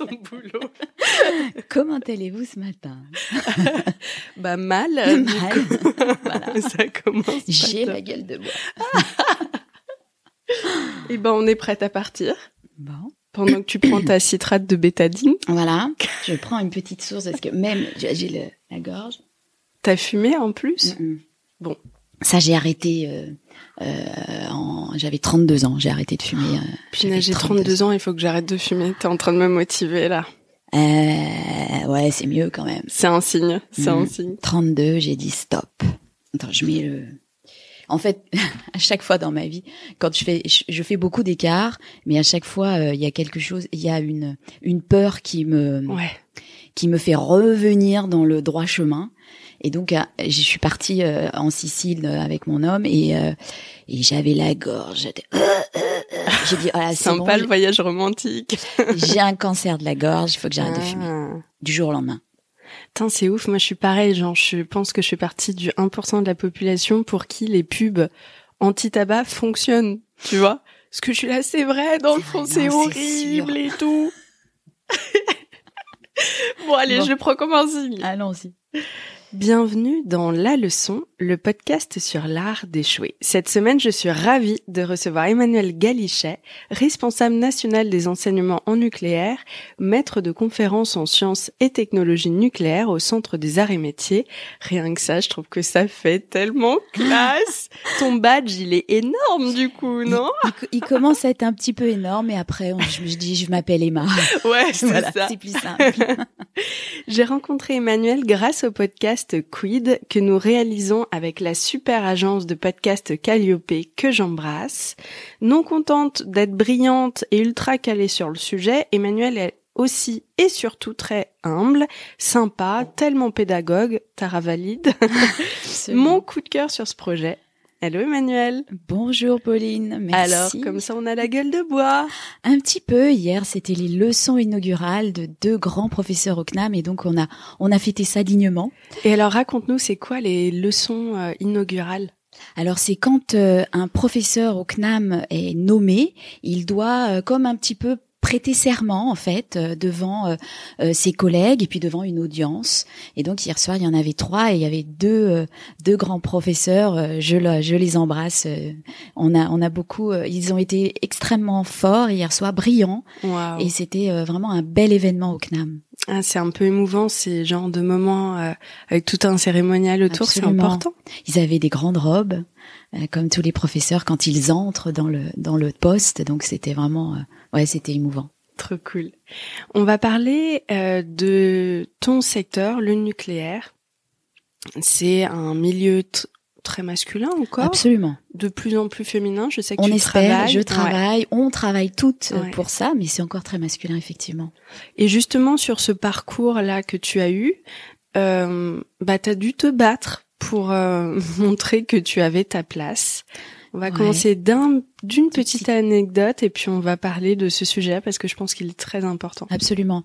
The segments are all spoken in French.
ton boulot. Comment allez-vous ce matin? Mal. Mal. Voilà. Ça commence. J'ai la gueule de bois. Et on est prête à partir. Bon. Pendant que tu prends ta citrate de bétadine. Voilà. Je prends une petite source parce que même j'ai la gorge. T'as fumé en plus? Bon. Ça, j'ai arrêté. J'avais 32 ans. J'ai arrêté de fumer. J'ai 32 ans. Il faut que j'arrête de fumer. T'es en train de me motiver là. Ouais, c'est mieux quand même. C'est un signe. C'est un signe. 32, j'ai dit stop. Attends, je mets le. En fait, à chaque fois dans ma vie, quand je fais beaucoup d'écarts, mais à chaque fois, il y a quelque chose, il y a une peur qui me fait revenir dans le droit chemin. Et donc, je suis partie en Sicile avec mon homme et j'avais la gorge. J'ai dit, voilà, c'est sympa bon, le voyage romantique. J'ai un cancer de la gorge, il faut que j'arrête de fumer. Du jour au lendemain. Putain, c'est ouf. Moi, je suis pareil. Genre, je pense que je fais partie du 1% de la population pour qui les pubs anti-tabac fonctionnent. Tu vois? Parce que je suis là, c'est vrai, dans le fond, c'est horrible et tout. Bon, allez, je le prends comme un signe. Allons-y. Bienvenue dans La Leçon, le podcast sur l'art d'échouer. Cette semaine, je suis ravie de recevoir Emmanuel Galichet, responsable national des enseignements en nucléaire, maître de conférences en sciences et technologies nucléaires au Centre des Arts et Métiers. Rien que ça, je trouve que ça fait tellement classe. Ton badge, il est énorme du coup, non? Il commence à être un petit peu énorme et après, je me dis, je m'appelle Emma. Ouais, c'est voilà, ça. C'est plus simple. J'ai rencontré Emmanuel grâce au podcast Quid que nous réalisons avec la super agence de podcast Calliope que j'embrasse. Non contente d'être brillante et ultra calée sur le sujet, Emmanuel est aussi et surtout très humble, sympa, tellement pédagogue, Tara valide. Mon coup de cœur sur ce projet. Hello Emmanuel. Bonjour Pauline, merci. Alors, comme ça on a la gueule de bois. Un petit peu, hier c'était les leçons inaugurales de 2 grands professeurs au CNAM et donc on a fêté ça dignement. Et alors raconte-nous, c'est quoi les leçons inaugurales ? Alors c'est quand un professeur au CNAM est nommé, il doit comme un petit peu prêter serment en fait devant ses collègues et puis devant une audience. Et donc hier soir il y en avait 3 et il y avait deux grands professeurs. Je les embrasse. On a beaucoup. Ils ont été extrêmement forts hier soir, brillants. Wow. Et c'était vraiment un bel événement au CNAM. Ah, c'est un peu émouvant ces genres de moments avec tout un cérémonial autour. Absolument. C'est important. Ils avaient des grandes robes comme tous les professeurs quand ils entrent dans le poste. Donc c'était vraiment c'était émouvant. Trop cool. On va parler de ton secteur, le nucléaire. C'est un milieu très masculin encore. Absolument. De plus en plus féminin. Je sais que on tu espère, travailles. je travaille, on travaille toutes Ouais. pour ça, mais c'est encore très masculin effectivement. Et justement sur ce parcours-là que tu as eu, t'as dû te battre pour montrer que tu avais ta place. On va commencer d'une petite anecdote et puis on va parler de ce sujet parce que je pense qu'il est très important. Absolument.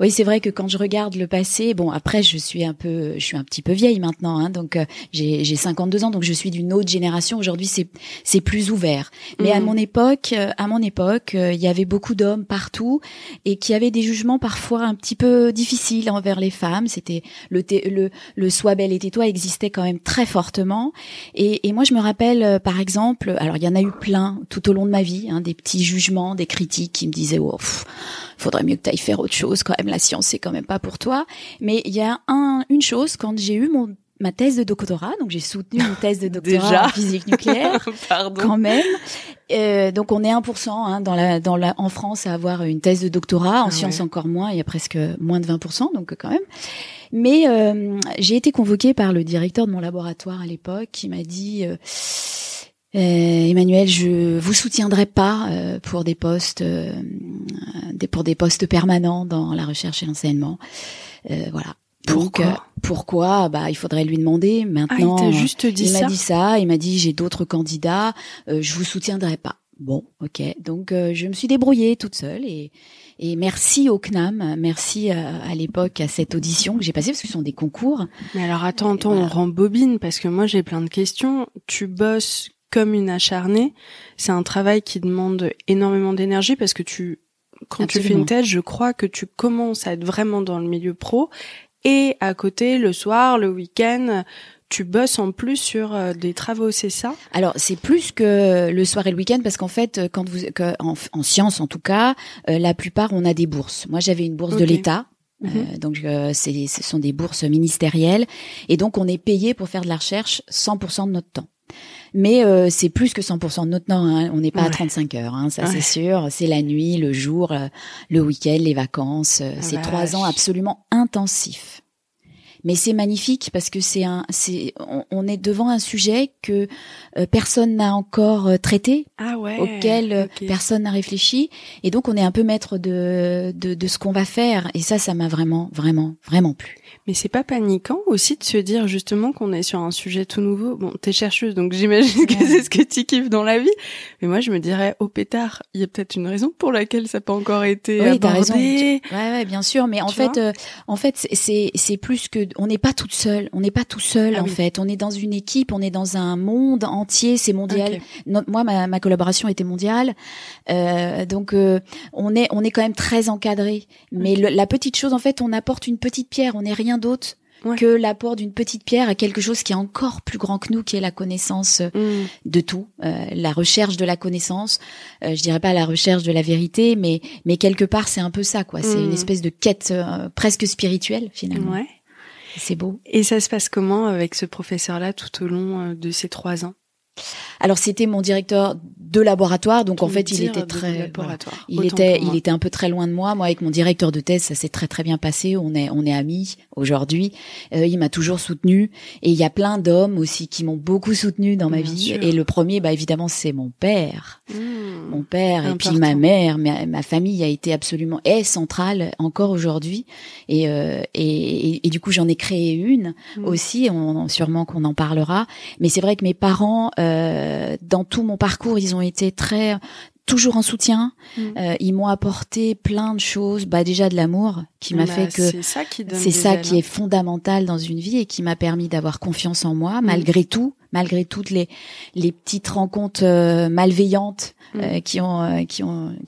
Oui, c'est vrai que quand je regarde le passé, bon après je suis un petit peu vieille maintenant, hein, donc j'ai 52 ans, donc je suis d'une autre génération. Aujourd'hui c'est plus ouvert. Mais à mon époque, il y avait beaucoup d'hommes partout et qui avaient des jugements parfois un petit peu difficiles envers les femmes. C'était le sois belle et tais-toi existait quand même très fortement. Et moi je me rappelle par exemple, alors il y en a eu plein tout au long de ma vie, hein, des petits jugements, des critiques qui me disaient faudrait mieux que tu ailles faire autre chose quand même, la science c'est quand même pas pour toi. Mais il y a une chose, quand j'ai eu ma thèse de doctorat, donc j'ai soutenu une thèse de doctorat Déjà en physique nucléaire quand même. Donc on est 1% en France à avoir une thèse de doctorat, en sciences encore moins, il y a presque moins de 20%, donc quand même. Mais j'ai été convoquée par le directeur de mon laboratoire à l'époque qui m'a dit Emmanuel, je vous soutiendrai pas pour des postes permanents dans la recherche et l'enseignement. Voilà. Pourquoi? Il faudrait lui demander. Maintenant, il t'a juste dit ça. Il m'a dit ça. Il m'a dit j'ai d'autres candidats. Je vous soutiendrai pas. Bon, ok. Donc je me suis débrouillée toute seule et merci au CNAM, merci à l'époque à cette audition que j'ai passée parce que ce sont des concours. Mais alors attends, on rembobine parce que moi j'ai plein de questions. Tu bosses comme une acharnée. C'est un travail qui demande énormément d'énergie parce que tu quand tu fais une thèse, je crois que tu commences à être vraiment dans le milieu pro et à côté, le soir, le week-end, tu bosses en plus sur des travaux, c'est ça? Alors, c'est plus que le soir et le week-end parce qu'en fait, en sciences en tout cas, la plupart, on a des bourses. Moi, j'avais une bourse de l'État. Donc, ce sont des bourses ministérielles. Et donc, on est payé pour faire de la recherche 100% de notre temps. Mais c'est plus que 100% de notre temps. Hein. On n'est pas à 35 heures, hein, ça c'est sûr. C'est la nuit, le jour, le week-end, les vacances. C'est 3 ans absolument intensifs. Mais c'est magnifique parce que on est devant un sujet que personne n'a encore traité, auquel personne n'a réfléchi, et donc on est un peu maître de ce qu'on va faire. Et ça m'a vraiment, vraiment, vraiment plu. Mais c'est pas paniquant aussi de se dire justement qu'on est sur un sujet tout nouveau. Bon, t'es chercheuse, donc j'imagine que c'est ce que tu kiffes dans la vie. Mais moi, je me dirais, au pétard, il y a peut-être une raison pour laquelle ça n'a pas encore été abordé. T'as raison. Ouais, bien sûr. Mais en fait, c'est plus que, on n'est pas toute seule. On n'est pas tout seul, en fait. On est dans une équipe, on est dans un monde entier, c'est mondial. Moi, ma collaboration était mondiale. Donc, on est quand même très encadré. Mais la petite chose, en fait, on apporte une petite pierre. On n'est rien d'autre que l'apport d'une petite pierre à quelque chose qui est encore plus grand que nous, qui est la connaissance de tout, la recherche de la connaissance. Je dirais pas la recherche de la vérité, mais quelque part c'est un peu ça, quoi. C'est une espèce de quête presque spirituelle finalement. Ouais. C'est beau. Et ça se passe comment avec ce professeur-là tout au long de ces 3 ans? Alors c'était mon directeur de laboratoire, donc en fait il était très, il était un peu très loin de moi. Moi avec mon directeur de thèse, ça s'est très très bien passé. On est amis aujourd'hui. Il m'a toujours soutenu et il y a plein d'hommes aussi qui m'ont beaucoup soutenu dans ma vie. Sûr. Et le premier, évidemment, c'est mon père. Mon père et puis ma mère, ma famille a été absolument centrale encore aujourd'hui. Et du coup j'en ai créé une aussi. Sûrement qu'on en parlera. Mais c'est vrai que mes parents dans tout mon parcours, ils ont été toujours en soutien. Ils m'ont apporté plein de choses. Déjà de l'amour qui m'a fait que c'est ça qui est fondamental dans une vie et qui m'a permis d'avoir confiance en moi malgré toutes les petites rencontres malveillantes qui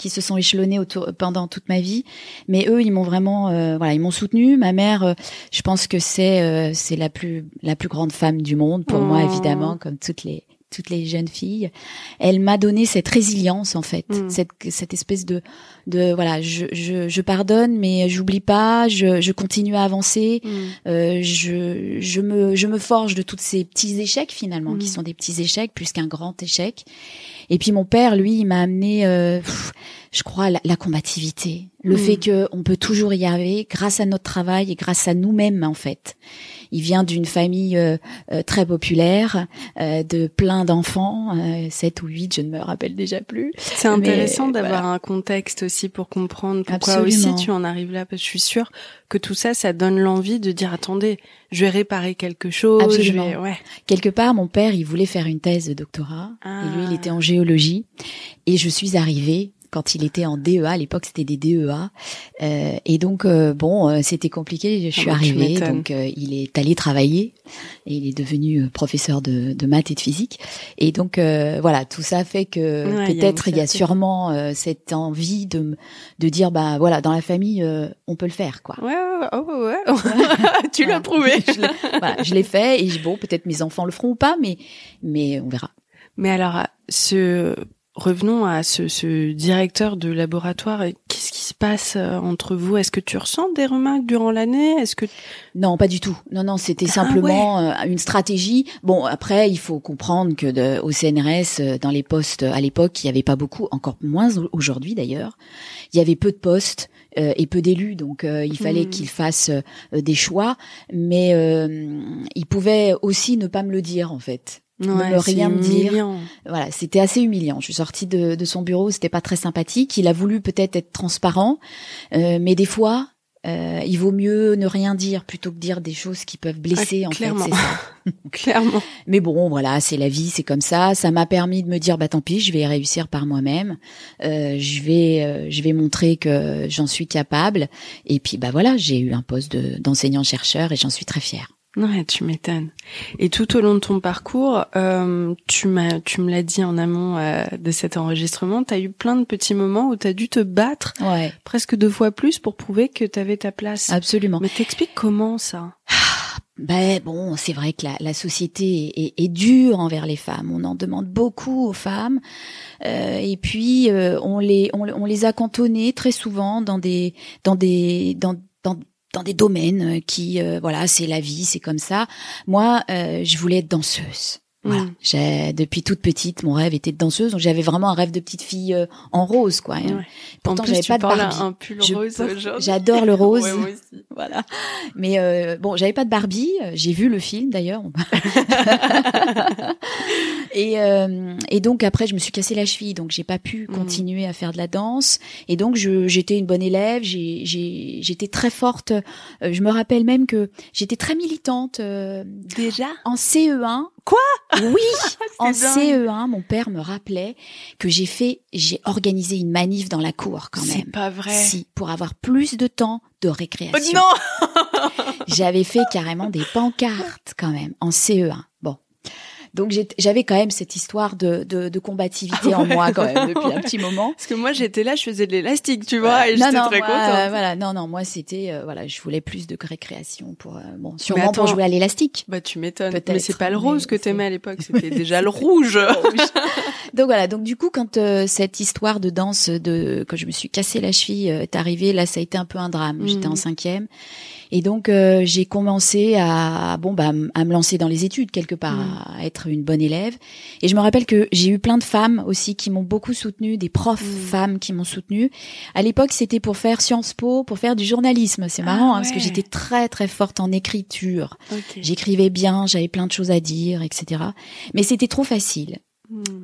se sont échelonnées pendant toute ma vie. Mais eux, ils m'ont vraiment ils m'ont soutenu. Ma mère, je pense que c'est la plus grande femme du monde pour moi, évidemment, comme toutes les jeunes filles. Elle m'a donné cette résilience, en fait, cette espèce de voilà, je pardonne, mais j'oublie pas, je continue à avancer, je me forge de tous ces petits échecs finalement, qui sont des petits échecs plus qu'un grand échec. Et puis mon père, lui, il m'a amené, je crois, la combativité, le fait que on peut toujours y arriver grâce à notre travail et grâce à nous-mêmes, en fait. Il vient d'une famille très populaire, de plein d'enfants, 7 ou 8, je ne me rappelle déjà plus. C'est intéressant d'avoir un contexte aussi pour comprendre pourquoi aussi tu en arrives là, parce que je suis sûre que tout ça, ça donne l'envie de dire attendez, je vais réparer quelque chose. Absolument. Quelque part, mon père, il voulait faire une thèse de doctorat, et lui, il était en géologie, et je suis arrivée quand il était en DEA, à l'époque c'était des DEA, et donc c'était compliqué. Je suis arrivée, donc il est allé travailler et il est devenu professeur de maths et de physique. Et donc tout ça fait que peut-être il y a sûrement cette envie de dire dans la famille on peut le faire, quoi. Ouais. Tu l'as prouvé. Je l'ai fait et peut-être mes enfants le feront ou pas, mais on verra. Mais alors revenons à ce directeur de laboratoire. Qu'est-ce qui se passe entre vous? Est-ce que tu ressens des remarques durant l'année? Non, pas du tout. Non, c'était simplement une stratégie. Bon, après, il faut comprendre que au CNRS, dans les postes à l'époque, il y avait pas beaucoup, encore moins aujourd'hui d'ailleurs. Il y avait peu de postes et peu d'élus, donc il fallait qu'il fasse des choix. Mais il pouvait aussi ne pas me le dire, en fait. Ne me rien me dire. Voilà, c'était assez humiliant. Je suis sortie de son bureau, c'était pas très sympathique. Il a voulu peut-être être transparent, mais des fois, il vaut mieux ne rien dire plutôt que dire des choses qui peuvent blesser. Clairement. En fait, c'est ça. Clairement. Mais bon, voilà, c'est la vie, c'est comme ça. Ça m'a permis de me dire, tant pis, je vais réussir par moi-même. Je vais montrer que j'en suis capable. Et puis, j'ai eu un poste d'enseignant-chercheur et j'en suis très fière. Ouais, tu m'étonnes. Et tout au long de ton parcours, tu me l'as dit en amont de cet enregistrement, t'as eu plein de petits moments où t'as dû te battre presque 2 fois plus pour prouver que t'avais ta place. Absolument. Mais t'expliques comment ça? Ben bon, c'est vrai que la société est dure envers les femmes. On en demande beaucoup aux femmes, et puis on les a cantonnées très souvent dans des domaines qui voilà, c'est la vie, c'est comme ça. Moi, je voulais être danseuse. Voilà. Depuis toute petite, mon rêve était de danseuse, donc j'avais vraiment un rêve de petite fille en rose, quoi. Ouais. Pourtant, j'avais pas de Barbie. Un pull rose aujourd'hui. J'adore le rose. Ouais, moi aussi. Voilà. Mais bon, j'avais pas de Barbie. J'ai vu le film d'ailleurs. Et donc après, je me suis cassé la cheville, donc j'ai pas pu continuer à faire de la danse. Et donc j'étais une bonne élève. J'étais très forte. Je me rappelle même que j'étais très militante. Déjà en CE1. Quoi? Oui, en CE1, mon père me rappelait que j'ai organisé une manif dans la cour quand même. C'est pas vrai. Si, pour avoir plus de temps de récréation. Oh non. J'avais fait carrément des pancartes quand même en CE1. Bon. Donc j'avais quand même cette histoire de combativité en moi quand même depuis un petit moment. Parce que moi j'étais là, je faisais de l'élastique, tu vois, et j'étais très contente. Voilà, moi c'était je voulais plus de récréation pour sûrement pour jouer à l'élastique. Bah tu m'étonnes. Peut-être. Mais c'est pas le rose que t'aimais à l'époque, c'était déjà le rouge. Donc voilà, donc du coup quand cette histoire de danse quand je me suis cassé la cheville est arrivée, là ça a été un peu un drame. J'étais en 5e. Et donc j'ai commencé à me lancer dans les études quelque part, à être une bonne élève. Et je me rappelle que j'ai eu plein de femmes aussi qui m'ont beaucoup soutenue, des profs femmes qui m'ont soutenue. À l'époque, c'était pour faire Sciences Po, pour faire du journalisme. C'est marrant parce que j'étais très très forte en écriture. Okay. J'écrivais bien, j'avais plein de choses à dire, etc. Mais c'était trop facile.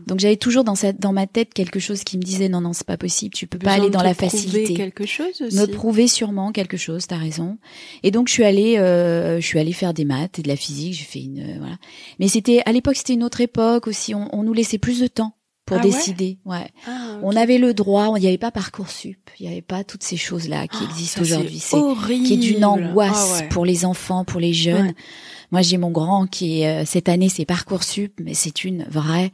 Donc j'avais toujours dans ma tête quelque chose qui me disait non c'est pas possible, tu peux pas aller dans la facilité. Prouver quelque chose aussi. Me prouver sûrement quelque chose, t'as raison. Et donc je suis allée faire des maths et de la physique, j'ai fait voilà. Mais à l'époque c'était une autre époque aussi, on nous laissait plus de temps pour décider. Ouais. Okay. On avait le droit, il n'y avait pas Parcoursup, il n'y avait pas toutes ces choses là qui existent aujourd'hui. C'est horrible. Qui est d'une angoisse pour les enfants, pour les jeunes. Ouais. Moi, j'ai mon grand qui est cette année, c'est Parcoursup, mais c'est une vraie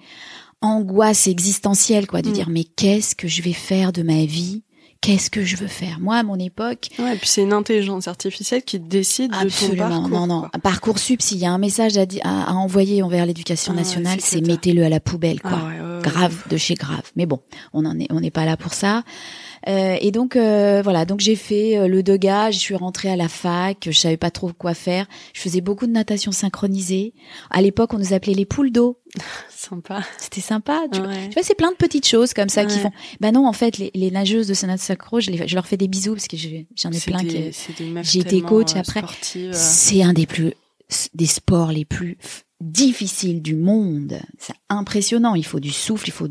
angoisse existentielle, quoi, de dire mais qu'est-ce que je vais faire de ma vie? Qu'est-ce que je veux faire? Moi, à mon époque. Ouais, et puis c'est une intelligence artificielle qui décide de ton parcours. Non. Parcoursup, s'il y a un message à envoyer envers l'éducation nationale, c'est mettez-le à la poubelle, quoi. Grave de chez grave. Mais bon, on n'est pas là pour ça. Et donc voilà, donc j'ai fait le Degas, je suis rentrée à la fac, je savais pas trop quoi faire. Je faisais beaucoup de natation synchronisée. À l'époque, on nous appelait les poules d'eau. Sympa. C'était sympa. Tu vois, c'est plein de petites choses comme ça qui font. Bah non, en fait, les nageuses de natation synchro, je leur fais des bisous parce que j'en ai plein qui. J'ai été coach après. C'est un des sports les plus difficile du monde. C'est impressionnant. Il faut du souffle, il faut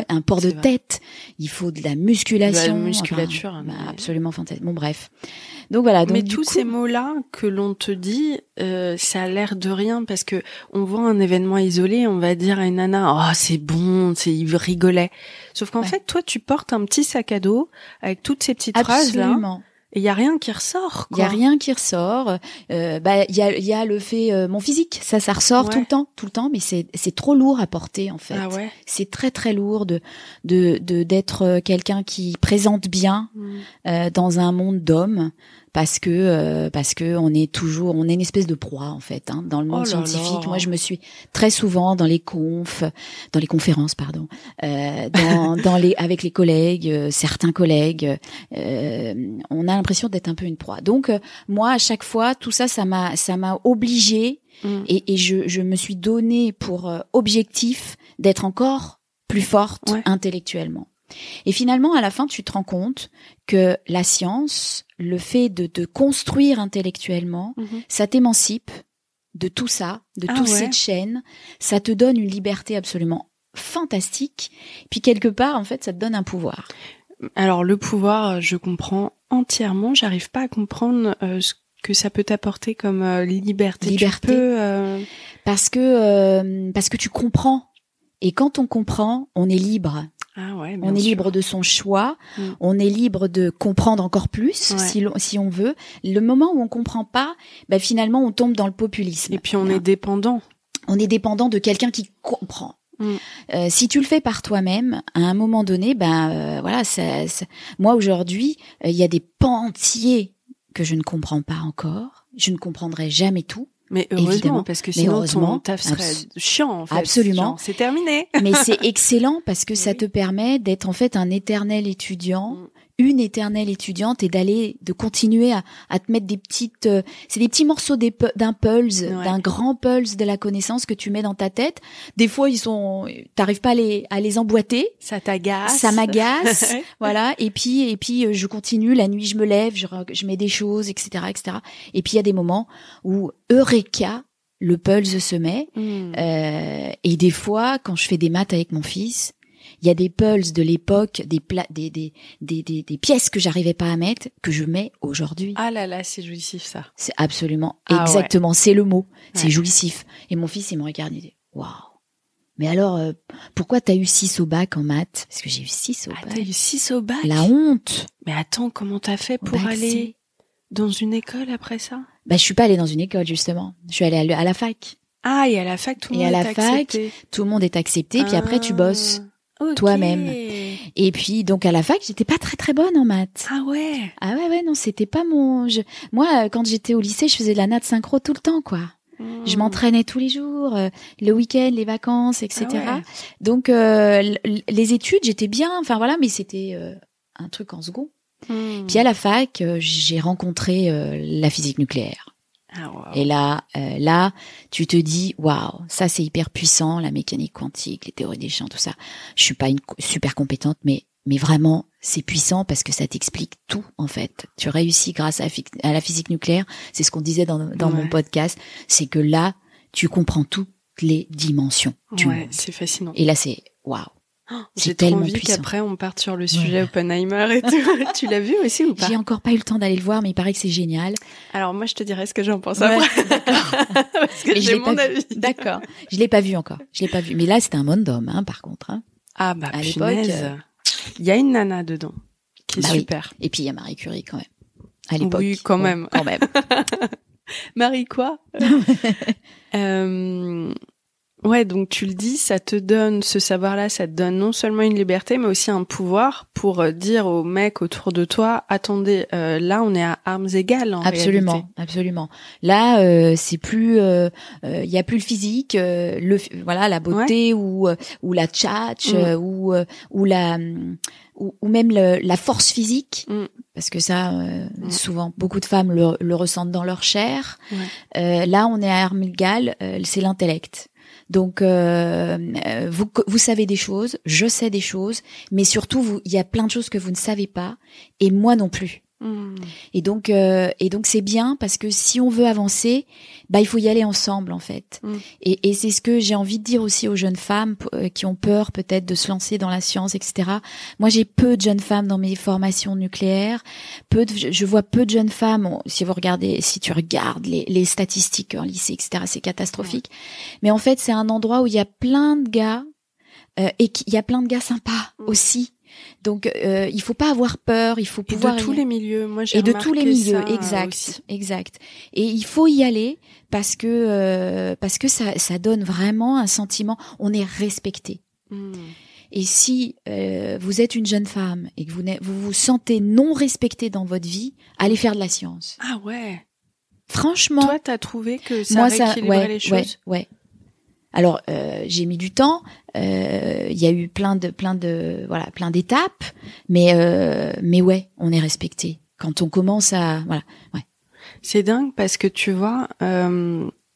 un port de tête, il faut de la musculation. La musculature. Absolument fantastique. Bon, bref. Donc voilà. Donc, mais tous ces mots-là que l'on te dit, ça a l'air de rien parce que on voit un événement isolé, on va dire à une nana, oh, c'est bon, il rigolait. Sauf qu'en fait, toi, tu portes un petit sac à dos avec toutes ces petites phrases là. Absolument. Et il y a rien qui ressort, quoi. Il y a rien qui ressort. Il y a le fait mon physique, ça ressort tout le temps, mais c'est trop lourd à porter en fait. Ah ouais. C'est très très lourd d'être quelqu'un qui présente bien dans un monde d'hommes parce que on est une espèce de proie en fait dans le monde scientifique. Moi je me suis très souvent dans les conférences avec les collègues, certains collègues, on a l'impression d'être un peu une proie. Donc moi à chaque fois tout ça m'a obligée et je me suis donnée pour objectif d'être encore plus forte intellectuellement. Et finalement, à la fin, tu te rends compte que la science, le fait de te construire intellectuellement, ça t'émancipe de tout ça, de toute cette chaîne. Ça te donne une liberté absolument fantastique. Puis quelque part, en fait, ça te donne un pouvoir. Alors le pouvoir, je comprends entièrement. J'arrive pas à comprendre ce que ça peut t'apporter comme liberté. Tu peux, parce que tu comprends. Et quand on comprend, on est libre. Ah ouais, bien on est sûr. libre de son choix, on est libre de comprendre encore plus si on veut. Le moment où on comprend pas, finalement on tombe dans le populisme. Et puis on est dépendant. On est dépendant de quelqu'un qui comprend. Si tu le fais par toi-même, à un moment donné, voilà, moi aujourd'hui, il y a des pans entiers que je ne comprends pas encore. Je ne comprendrai jamais tout. Mais heureusement, évidemment. Parce que sinon ton taf serait chiant, en fait. Absolument. Genre, c'est terminé. Mais c'est excellent parce que ça te permet d'être en fait un éternel étudiant, une éternelle étudiante et de continuer à te mettre des petites, c'est des petits morceaux d'un pulse, d'un grand pulse de la connaissance que tu mets dans ta tête. Des fois, t'arrives pas à les emboîter. Ça t'agace. Ça m'agace. Voilà. Et puis, je continue. La nuit, je me lève, je mets des choses, etc., etc. Et puis, il y a des moments où, eureka, le pulse se met. Et des fois, quand je fais des maths avec mon fils, il y a des pulses de l'époque, des pièces que j'arrivais pas à mettre, que je mets aujourd'hui. Ah là là, c'est jouissif, ça. C'est absolument, exactement, c'est le mot. C'est jouissif. Et mon fils, il me regarde, il dit, waouh. Mais alors, pourquoi t'as eu 6 au bac en maths? Parce que j'ai eu 6 au bac. T'as eu 6 au bac? La honte. Mais attends, comment t'as fait pour aller dans une école après ça? Je suis pas allée dans une école, justement. Je suis allée à la fac. Ah, et à la fac, tout le monde est accepté. Tout le monde est accepté, puis après, tu bosses. Toi-même. Et puis, donc, à la fac, j'étais pas très, très bonne en maths. Ah ouais? Ah ouais, non, c'était pas moi, quand j'étais au lycée, je faisais de la natte synchro tout le temps, quoi. Je m'entraînais tous les jours, le week-end, les vacances, etc. Ah ouais. Donc, les études, j'étais bien, enfin voilà, mais c'était un truc en second. Puis à la fac, j'ai rencontré la physique nucléaire. Ah, wow. Et là, tu te dis, waouh, ça c'est hyper puissant, la mécanique quantique, les théories des champs, tout ça. Je suis pas une super compétente, mais vraiment, c'est puissant parce que ça t'explique tout, en fait. Tu réussis grâce à la physique nucléaire. C'est ce qu'on disait dans mon podcast. C'est que là, tu comprends toutes les dimensions du monde. C'est fascinant. Et là, c'est waouh. J'ai trop envie qu'après on parte sur le sujet Oppenheimer et tout. Tu l'as vu aussi ou pas? J'ai encore pas eu le temps d'aller le voir, mais il paraît que c'est génial. Alors moi je te dirai ce que j'en pense après. D'accord. Parce que j'ai mon avis. D'accord. Je l'ai pas vu encore. Mais là c'était un monde d'homme, par contre. Ah bah à l'époque, il y a une nana dedans qui est super. Oui. Et puis il y a Marie Curie quand même. À l'époque. Oui, quand même. Quand même. Marie quoi? Ouais, donc tu le dis, ça te donne, ce savoir-là, ça te donne non seulement une liberté, mais aussi un pouvoir pour dire aux mecs autour de toi, attendez, là on est à armes égales en réalité. Absolument. Là, c'est plus, il y a plus le physique, la beauté ou la tchatch ou même la force physique, parce que ça, souvent beaucoup de femmes le ressentent dans leur chair. Là, on est à armes égales, c'est l'intellect. Donc, vous savez des choses, je sais des choses, mais surtout, il y a plein de choses que vous ne savez pas, et moi non plus. Et donc c'est bien parce que si on veut avancer, il faut y aller ensemble en fait. Et c'est ce que j'ai envie de dire aussi aux jeunes femmes qui ont peur peut-être de se lancer dans la science, etc. Moi, j'ai peu de jeunes femmes dans mes formations nucléaires. Je vois peu de jeunes femmes. Si tu regardes les statistiques en lycée, etc., c'est catastrophique. Mais en fait, c'est un endroit où il y a plein de gars et il y a plein de gars sympas aussi. Donc il faut pas avoir peur, il faut pouvoir de tous les milieux. Moi j'ai remarqué ça. Et de tous les milieux, exact. Et il faut y aller parce que ça donne vraiment un sentiment, on est respecté. Et si vous êtes une jeune femme et que vous vous sentez non respectée dans votre vie, allez faire de la science. Ah ouais. Franchement. Toi t'as trouvé que ça rééquilibrait les choses? Ouais. Alors j'ai mis du temps, il y a eu plein d'étapes, mais ouais, on est respecté. Quand on commence à C'est dingue parce que tu vois,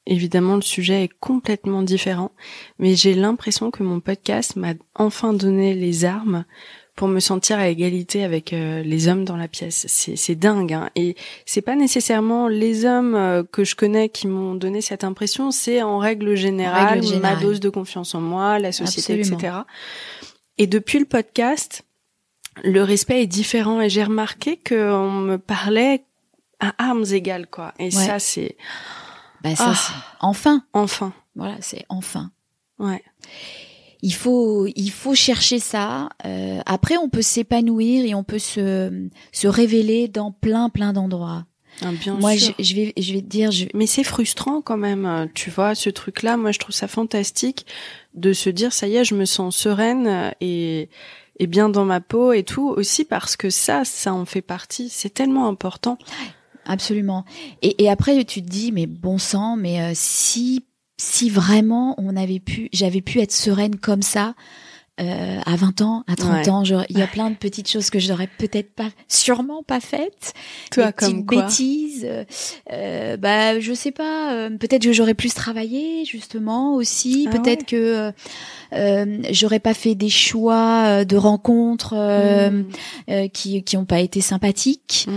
évidemment le sujet est complètement différent, mais j'ai l'impression que mon podcast m'a enfin donné les armes pour me sentir à égalité avec les hommes dans la pièce. C'est dingue, hein. Et c'est pas nécessairement les hommes que je connais qui m'ont donné cette impression, c'est en règle générale ma dose de confiance en moi, la société, etc. Et depuis le podcast, le respect est différent et j'ai remarqué qu'on me parlait à armes égales, quoi. Et ça, c'est... c'est enfin. Enfin. Voilà, c'est enfin. Ouais. il faut chercher ça. Après, on peut s'épanouir et on peut se révéler dans plein d'endroits. Ah, bien moi, sûr. je vais te dire. Mais c'est frustrant quand même, tu vois, ce truc-là. Moi, je trouve ça fantastique de se dire, ça y est, je me sens sereine et bien dans ma peau et tout. Aussi parce que ça en fait partie. C'est tellement important. Absolument. Et après, tu te dis, mais bon sang, mais si vraiment j'avais pu être sereine comme ça. À 20 ans, à 30 ans, il y a plein de petites choses que je n'aurais peut-être sûrement pas faites. Toi, des comme petites quoi? Bêtises. Je sais pas. Peut-être que j'aurais plus travaillé justement aussi. Peut-être que j'aurais pas fait des choix de rencontres qui ont pas été sympathiques.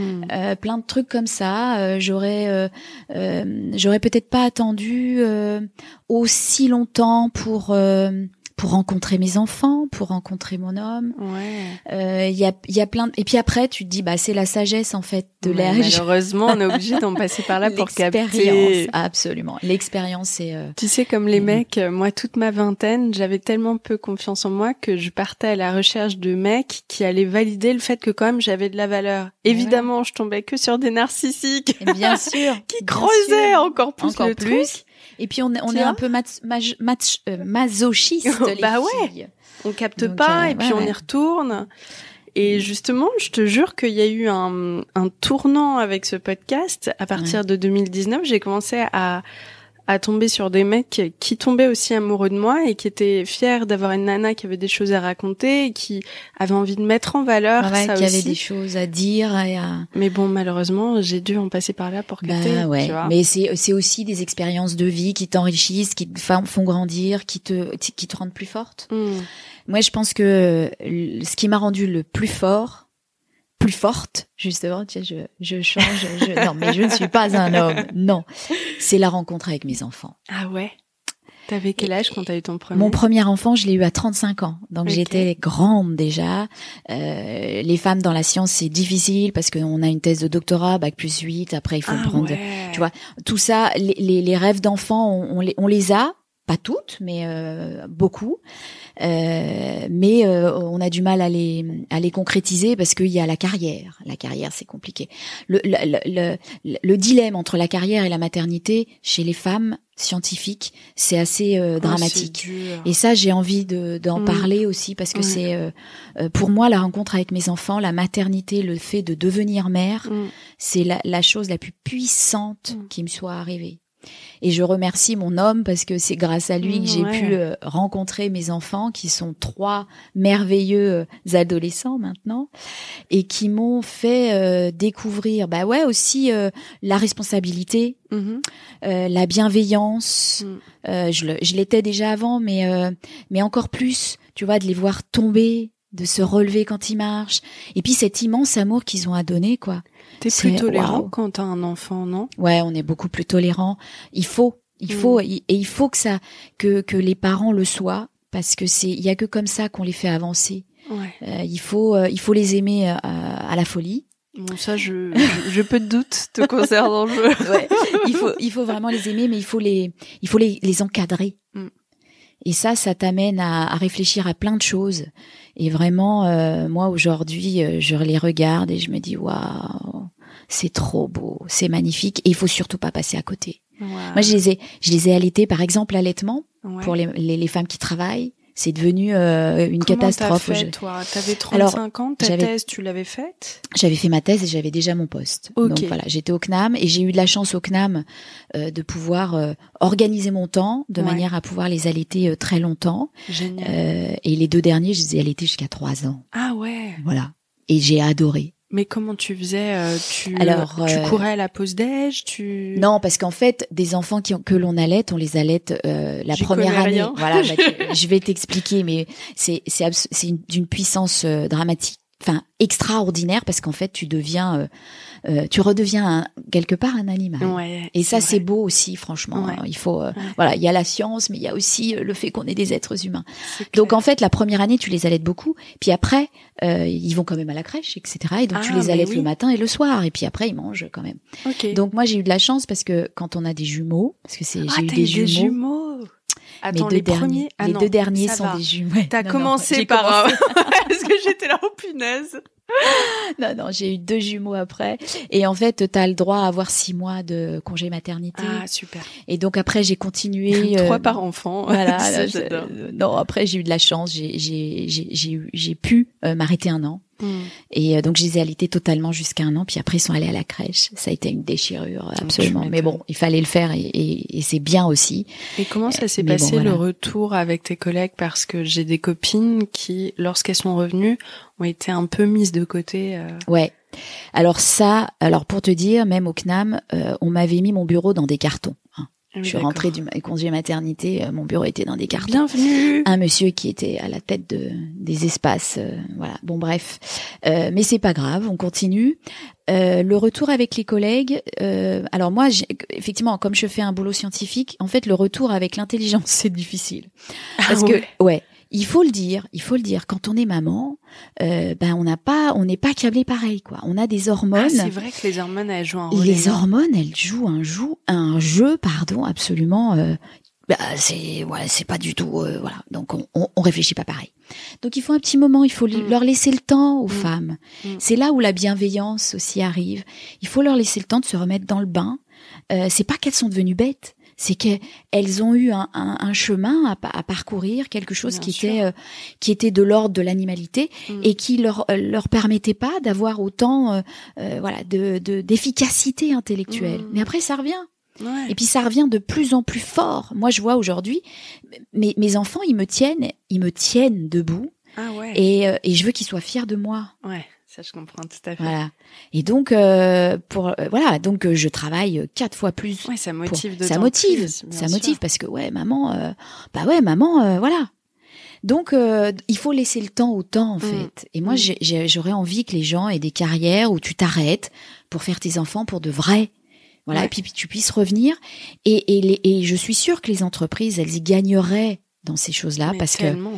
Plein de trucs comme ça. J'aurais peut-être pas attendu aussi longtemps pour rencontrer mes enfants, pour rencontrer mon homme. Ouais. Il y a plein et puis après tu te dis c'est la sagesse en fait de l'âge. Malheureusement, on est obligé d'en passer par là pour capter. L'expérience, absolument. L'expérience c'est Tu sais, comme les mecs, moi toute ma vingtaine, j'avais tellement peu confiance en moi que je partais à la recherche de mecs qui allaient valider le fait que quand même j'avais de la valeur. Évidemment, je tombais que sur des narcissiques. Bien sûr. qui creusaient encore plus le truc. Et puis on est un peu masochiste les filles. Ouais. On capte pas et puis on y retourne. Et justement, je te jure qu'il y a eu un tournant avec ce podcast. À partir de 2019, j'ai commencé à tomber sur des mecs qui tombaient aussi amoureux de moi et qui étaient fiers d'avoir une nana qui avait des choses à raconter et qui avait envie de mettre en valeur ça qui aussi. avait des choses à dire Mais bon, malheureusement, j'ai dû en passer par là pour capter, tu vois. Mais c'est aussi des expériences de vie qui t'enrichissent, qui te font grandir, qui te rendent plus forte. Moi, je pense que ce qui m'a rendue le plus forte, justement, tu sais, je change, non, mais je ne suis pas un homme, non. C'est la rencontre avec mes enfants. Ah ouais? T'avais quel âge quand t'as eu ton premier? Mon premier enfant, je l'ai eu à 35 ans. Donc j'étais grande déjà. Les femmes dans la science, c'est difficile parce qu'on a une thèse de doctorat, bac+8, après il faut prendre, tu vois, tout ça, les rêves d'enfants, on les a. Pas toutes, mais beaucoup. Mais on a du mal à les concrétiser parce qu'il y a la carrière. La carrière, c'est compliqué. Le dilemme entre la carrière et la maternité chez les femmes scientifiques, c'est assez dramatique. Et ça, j'ai envie d'en parler aussi parce que c'est pour moi la rencontre avec mes enfants, la maternité, le fait de devenir mère, c'est la chose la plus puissante qui me soit arrivée. Et je remercie mon homme parce que c'est grâce à lui que j'ai pu rencontrer mes enfants qui sont 3 merveilleux adolescents maintenant et qui m'ont fait découvrir aussi la responsabilité, la bienveillance. Je l'étais déjà avant mais encore plus, tu vois, de les voir tomber, de se relever quand ils marchent et puis cet immense amour qu'ils ont à donner, quoi. T'es plus tolérant quand t'as un enfant, non? Ouais, on est beaucoup plus tolérant. Il faut que les parents le soient parce que il y a que comme ça qu'on les fait avancer. Il faut les aimer à la folie. Bon, ça, je peux de doute te concernant. Il faut vraiment les aimer, mais il faut les encadrer. Et ça t'amène à réfléchir à plein de choses. Et vraiment, moi aujourd'hui, je les regarde et je me dis waouh, c'est trop beau, c'est magnifique. Et il faut surtout pas passer à côté. Wow. Moi, je les ai allaités, par exemple, l'allaitement pour les femmes qui travaillent. C'est devenu une catastrophe. Comment t'as fait, toi? T'avais 35 ans, ta thèse, tu l'avais faite? J'avais fait ma thèse et j'avais déjà mon poste. Donc voilà, j'étais au CNAM et j'ai eu de la chance au CNAM de pouvoir organiser mon temps de manière à pouvoir les allaiter très longtemps. Génial. Et les 2 derniers, je les ai allaités jusqu'à 3 ans. Ah ouais. Voilà. Et j'ai adoré. Mais comment tu faisais tu courais à la pause déj, Non, parce qu'en fait, des enfants que l'on allaite, on les allaite la première année. Rien. Voilà, je vais t'expliquer, mais c'est d'une puissance dramatique, enfin extraordinaire, parce qu'en fait, tu redeviens quelque part un animal. Et ça, c'est beau aussi, franchement. Il faut, il y a la science, mais il y a aussi le fait qu'on est des êtres humains. Donc en fait, la première année, tu les allaites beaucoup, puis après, ils vont quand même à la crèche, etc. Et donc tu les allaites le matin et le soir, et puis après ils mangent quand même. Donc moi j'ai eu de la chance parce que quand on a des jumeaux, parce que j'ai eu des jumeaux. Attends, mes deux derniers, premiers, les deux derniers sont des jumeaux. T'as commencé par parce que j'étais là, oh punaise. Non, j'ai eu 2 jumeaux après. Et en fait, t'as le droit à avoir 6 mois de congé maternité. Ah, super. Et donc après, j'ai continué. 3 par enfant. Voilà. Ça, j'adore. Non, après, j'ai eu de la chance. J'ai pu m'arrêter 1 an. Et donc, je les ai allaités totalement jusqu'à 1 an. Puis après, ils sont allés à la crèche. Ça a été une déchirure, absolument. Mais bon, il fallait le faire et c'est bien aussi. Et comment ça s'est passé, le retour avec tes collègues? Parce que j'ai des copines qui, lorsqu'elles sont revenues, ont été un peu mises de côté. Ouais. Alors pour te dire, même au CNAM, on m'avait mis mon bureau dans des cartons. Hein. Oui, je suis rentrée du congé maternité, mon bureau était dans des cartons. Bienvenue. Un monsieur qui était à la tête des espaces, voilà. Bon bref, mais c'est pas grave, on continue. Le retour avec les collègues. Alors moi, effectivement, comme je fais un boulot scientifique, en fait, le retour avec l'intelligence c'est difficile parce que ouais. Il faut le dire, quand on est maman, on n'est pas câblé pareil, quoi. On a des hormones. Ah, c'est vrai que les hormones, elles jouent un rôle. Les hormones, elles jouent un jeu, absolument. C'est pas du tout, voilà. Donc on réfléchit pas pareil. Donc il faut un petit moment, il faut leur laisser le temps aux femmes. C'est là où la bienveillance aussi arrive. Il faut leur laisser le temps de se remettre dans le bain. C'est pas qu'elles sont devenues bêtes. C'est qu'elles ont eu un chemin à parcourir, quelque chose qui était de l'ordre de l'animalité et qui leur permettait pas d'avoir autant d'efficacité intellectuelle. Mais après ça revient. Ouais. Et puis ça revient de plus en plus fort. Moi je vois aujourd'hui mes enfants, ils me tiennent debout. Ah ouais. Et je veux qu'ils soient fiers de moi. Ouais. Ça, je comprends tout à fait. Voilà. Et donc, donc je travaille 4 fois plus. Ouais, ça motive. Ça motive parce que maman, voilà. Donc, il faut laisser le temps au temps en fait. Et moi, j'aurais envie que les gens aient des carrières où tu t'arrêtes pour faire tes enfants pour de vrai. Voilà. Ouais. Et puis tu puisses revenir. Et je suis sûre que les entreprises, elles y gagneraient dans ces choses-là. Mais parce tellement.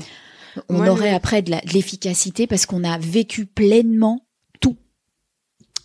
On aurait après de l'efficacité parce qu'on a vécu pleinement tout.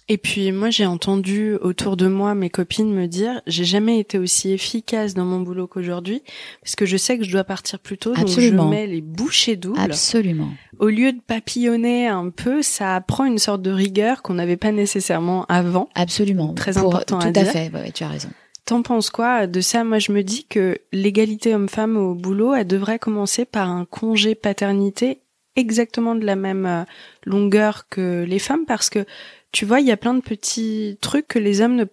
Et puis moi j'ai entendu autour de moi mes copines me dire j'ai jamais été aussi efficace dans mon boulot qu'aujourd'hui parce que je sais que je dois partir plus tôt. Absolument. Donc je mets les bouchées doubles. Absolument. Au lieu de papillonner un peu, ça apprend une sorte de rigueur qu'on n'avait pas nécessairement avant. Absolument. Très important à dire. Tout à fait, ouais, tu as raison. T'en penses quoi de ça? Moi, je me dis que l'égalité homme-femme au boulot, elle devrait commencer par un congé paternité exactement de la même longueur que les femmes, parce que, tu vois, il y a plein de petits trucs que les hommes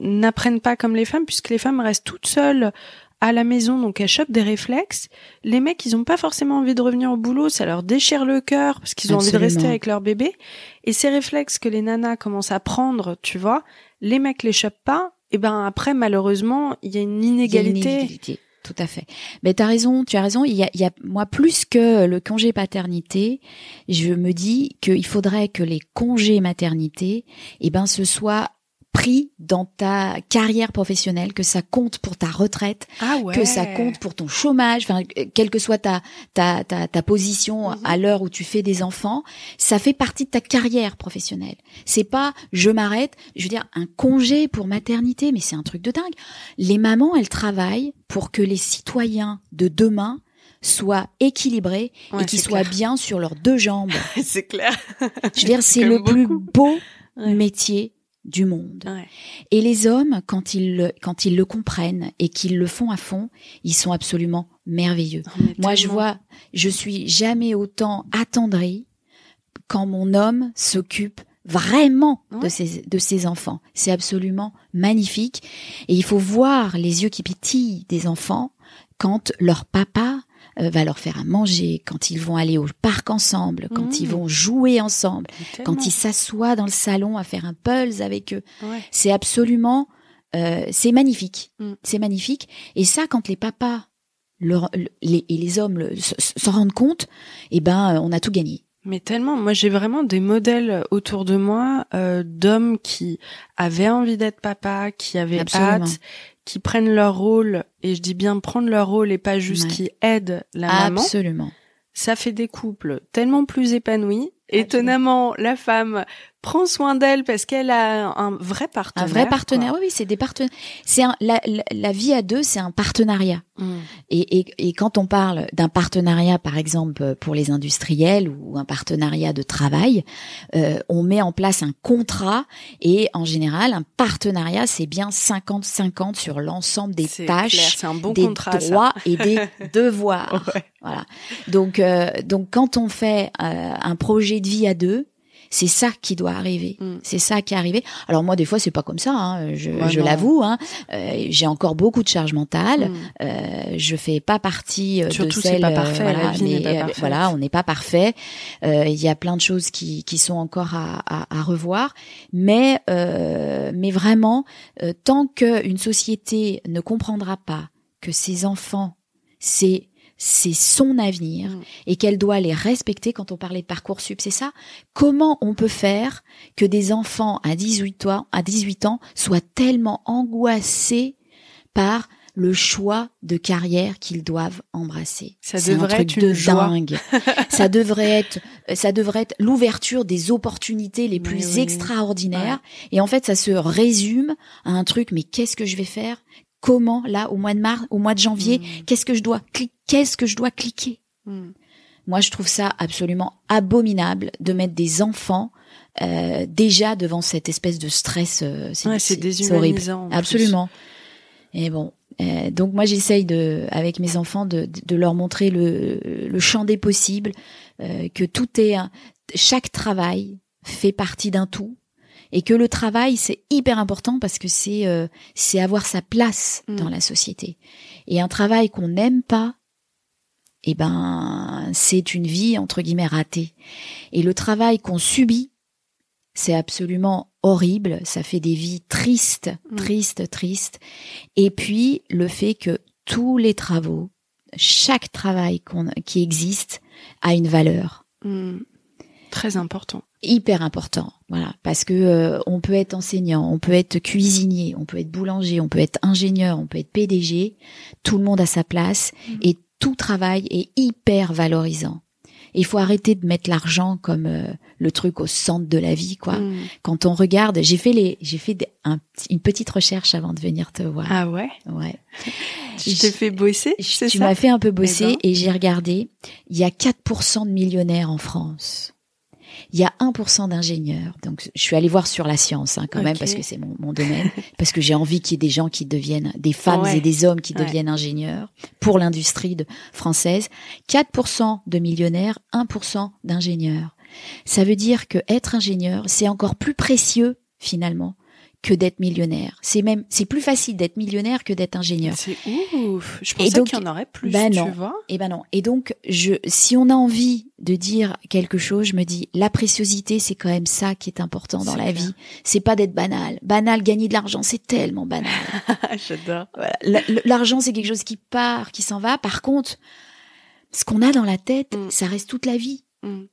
n'apprennent pas comme les femmes, puisque les femmes restent toutes seules à la maison, donc elles chopent des réflexes. Les mecs, ils ont pas forcément envie de revenir au boulot, ça leur déchire le cœur, parce qu'ils ont envie de rester avec leur bébé. Et ces réflexes que les nanas commencent à prendre, tu vois, les mecs les chopent pas. Et après, malheureusement, il y a une inégalité. Tout à fait. Mais tu as raison. Il y a, moi, plus que le congé paternité, je me dis qu'il faudrait que les congés maternité, ce soit pris dans ta carrière professionnelle, que ça compte pour ta retraite, que ça compte pour ton chômage, enfin, quelle que soit ta position à l'heure où tu fais des enfants, ça fait partie de ta carrière professionnelle. C'est pas, je m'arrête, je veux dire, un congé pour maternité, mais c'est un truc de dingue. Les mamans, elles travaillent pour que les citoyens de demain soient équilibrés et qu'ils soient bien sur leurs 2 jambes. C'est clair. Je veux dire, c'est le plus beau métier du monde. Ouais. Et les hommes, quand ils le comprennent et qu'ils le font à fond, ils sont absolument merveilleux. Moi, je suis jamais autant attendrie quand mon homme s'occupe vraiment de ses enfants. C'est absolument magnifique. Et il faut voir les yeux qui pétillent des enfants quand leur papa va leur faire à manger, quand ils vont aller au parc ensemble, quand ils vont jouer ensemble, quand ils s'assoient dans le salon à faire un pulse avec eux. Ouais. C'est absolument, c'est magnifique. C'est magnifique. Et ça, quand les papas et les hommes s'en rendent compte, on a tout gagné. Mais tellement, moi j'ai vraiment des modèles autour de moi d'hommes qui avaient envie d'être papa, qui avaient hâte, qui prennent leur rôle, et je dis bien prendre leur rôle et pas juste qui aident la maman. Absolument. Ça fait des couples tellement plus épanouis, étonnamment, la femme prend soin d'elle parce qu'elle a un vrai partenaire. Un vrai partenaire, oui, c'est des partenaires. La vie à deux, c'est un partenariat. Et quand on parle d'un partenariat, par exemple, pour les industriels ou un partenariat de travail, on met en place un contrat et en général, un partenariat, c'est bien 50-50 sur l'ensemble des tâches, clair, c'est un bon des contrat, droits et des devoirs. Ouais. Voilà. Donc quand on fait un projet de vie à deux, c'est ça qui doit arriver. C'est ça qui est arrivé. Alors moi, des fois, c'est pas comme ça. Hein. Je l'avoue. Hein. J'ai encore beaucoup de charge mentale. Je fais pas partie surtout, de celle. C'est pas parfait. Voilà, la vie n'est pas parfaite. Voilà, on n'est pas parfait. Il y a plein de choses qui sont encore à revoir. Mais vraiment, tant qu'une société ne comprendra pas que ses enfants, c'est son avenir et qu'elle doit les respecter. Quand on parlait de Parcoursup, c'est ça. Comment on peut faire que des enfants à 18 ans soient tellement angoissés par le choix de carrière qu'ils doivent embrasser? Ça c'est devrait un truc être une de joie. dingue. Ça devrait être l'ouverture des opportunités les plus extraordinaires. Ouais. Et en fait, ça se résume à un truc, mais qu'est-ce que je vais faire? Comment, là, au mois de janvier, qu'est-ce que je dois cliquer? Moi, je trouve ça absolument abominable de mettre des enfants déjà devant cette espèce de stress. C'est déshumanisant. Absolument. Et bon, donc moi, j'essaye avec mes enfants de leur montrer le champ des possibles, que chaque travail fait partie d'un tout. Et que le travail, c'est hyper important parce que c'est avoir sa place dans la société. Et un travail qu'on n'aime pas, c'est une vie, entre guillemets, ratée. Et le travail qu'on subit, c'est absolument horrible. Ça fait des vies tristes. Et puis, le fait que tous les travaux, chaque travail qui existe, a une valeur. Très important. Hyper important, voilà, parce que on peut être enseignant, on peut être cuisinier, on peut être boulanger, on peut être ingénieur, on peut être PDG, tout le monde a sa place et tout travail est hyper valorisant. Il faut arrêter de mettre l'argent comme le truc au centre de la vie, quoi. Quand on regarde, j'ai fait une petite recherche avant de venir te voir. Ah ouais? Ouais. Je t'ai fait bosser, c'est ça? Tu m'as fait un peu bosser et j'ai regardé. Il y a 4% de millionnaires en France. Il y a 1% d'ingénieurs. Donc, je suis allée voir sur la science, quand même, parce que c'est mon domaine. Parce que j'ai envie qu'il y ait des gens qui deviennent, des femmes et des hommes qui deviennent ingénieurs pour l'industrie française. 4% de millionnaires, 1% d'ingénieurs. Ça veut dire que être ingénieur, c'est encore plus précieux, finalement, que d'être millionnaire. C'est plus facile d'être millionnaire que d'être ingénieur. C'est ouf. Je pensais qu'il y en aurait plus, tu vois. Non. Et donc, si on a envie de dire quelque chose, je me dis, la préciosité, c'est quand même ça qui est important dans la vie. C'est pas d'être banal. Banal, gagner de l'argent, c'est tellement banal. J'adore. Voilà. L'argent, c'est quelque chose qui part, qui s'en va. Par contre, ce qu'on a dans la tête, ça reste toute la vie.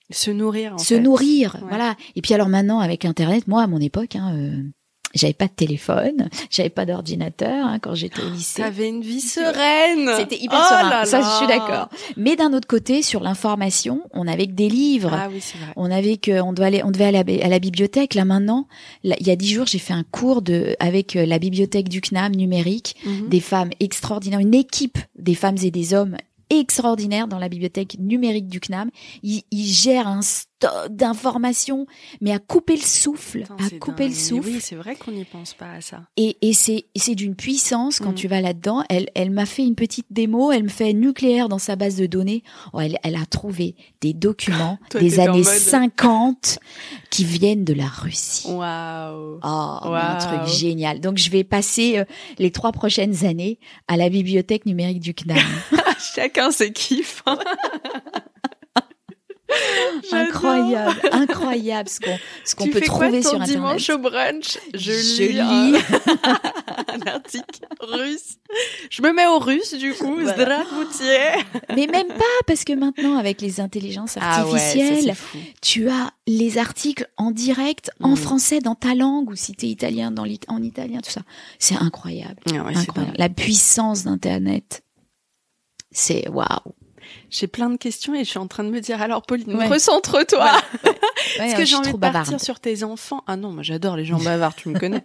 Se nourrir, voilà. Et puis alors maintenant, avec Internet, moi, à mon époque, j'avais pas de téléphone, j'avais pas d'ordinateur quand j'étais au lycée. T'avais une vie sereine. C'était hyper serein. Ça, je suis d'accord. Mais d'un autre côté, sur l'information, on avait que des livres. Ah oui, c'est vrai. On devait aller à la bibliothèque. Là maintenant, il y a 10 jours, j'ai fait un cours avec la bibliothèque du CNAM numérique, des femmes extraordinaires, une équipe des femmes et des hommes extraordinaire dans la bibliothèque numérique du CNAM. Il gère un stock d'informations, mais à couper le souffle, Oui, c'est vrai qu'on n'y pense pas à ça. Et c'est d'une puissance quand tu vas là-dedans. Elle m'a fait une petite démo, elle me fait nucléaire dans sa base de données. Elle a trouvé des documents des années 50 qui viennent de la Russie. Waouh. Un truc génial. Donc je vais passer les 3 prochaines années à la bibliothèque numérique du CNAM. Chacun ses kiffs. Incroyable ce qu'on peut trouver sur Internet. Tu fais quoi ton dimanche au brunch? Je lis un article russe. Je me mets au russe du coup, Zdravoutie. Mais même pas, parce que maintenant avec les intelligences artificielles, tu as les articles en direct en français dans ta langue, ou si t'es italien en italien, tout ça. C'est incroyable. Incroyable. La puissance d'Internet. C'est waouh. J'ai plein de questions et je suis en train de me dire, alors Pauline, Ouais. recentre-toi. Ouais. Est-ce que j'ai envie de partir sur tes enfants? Ah non, moi j'adore les gens bavards, tu me connais.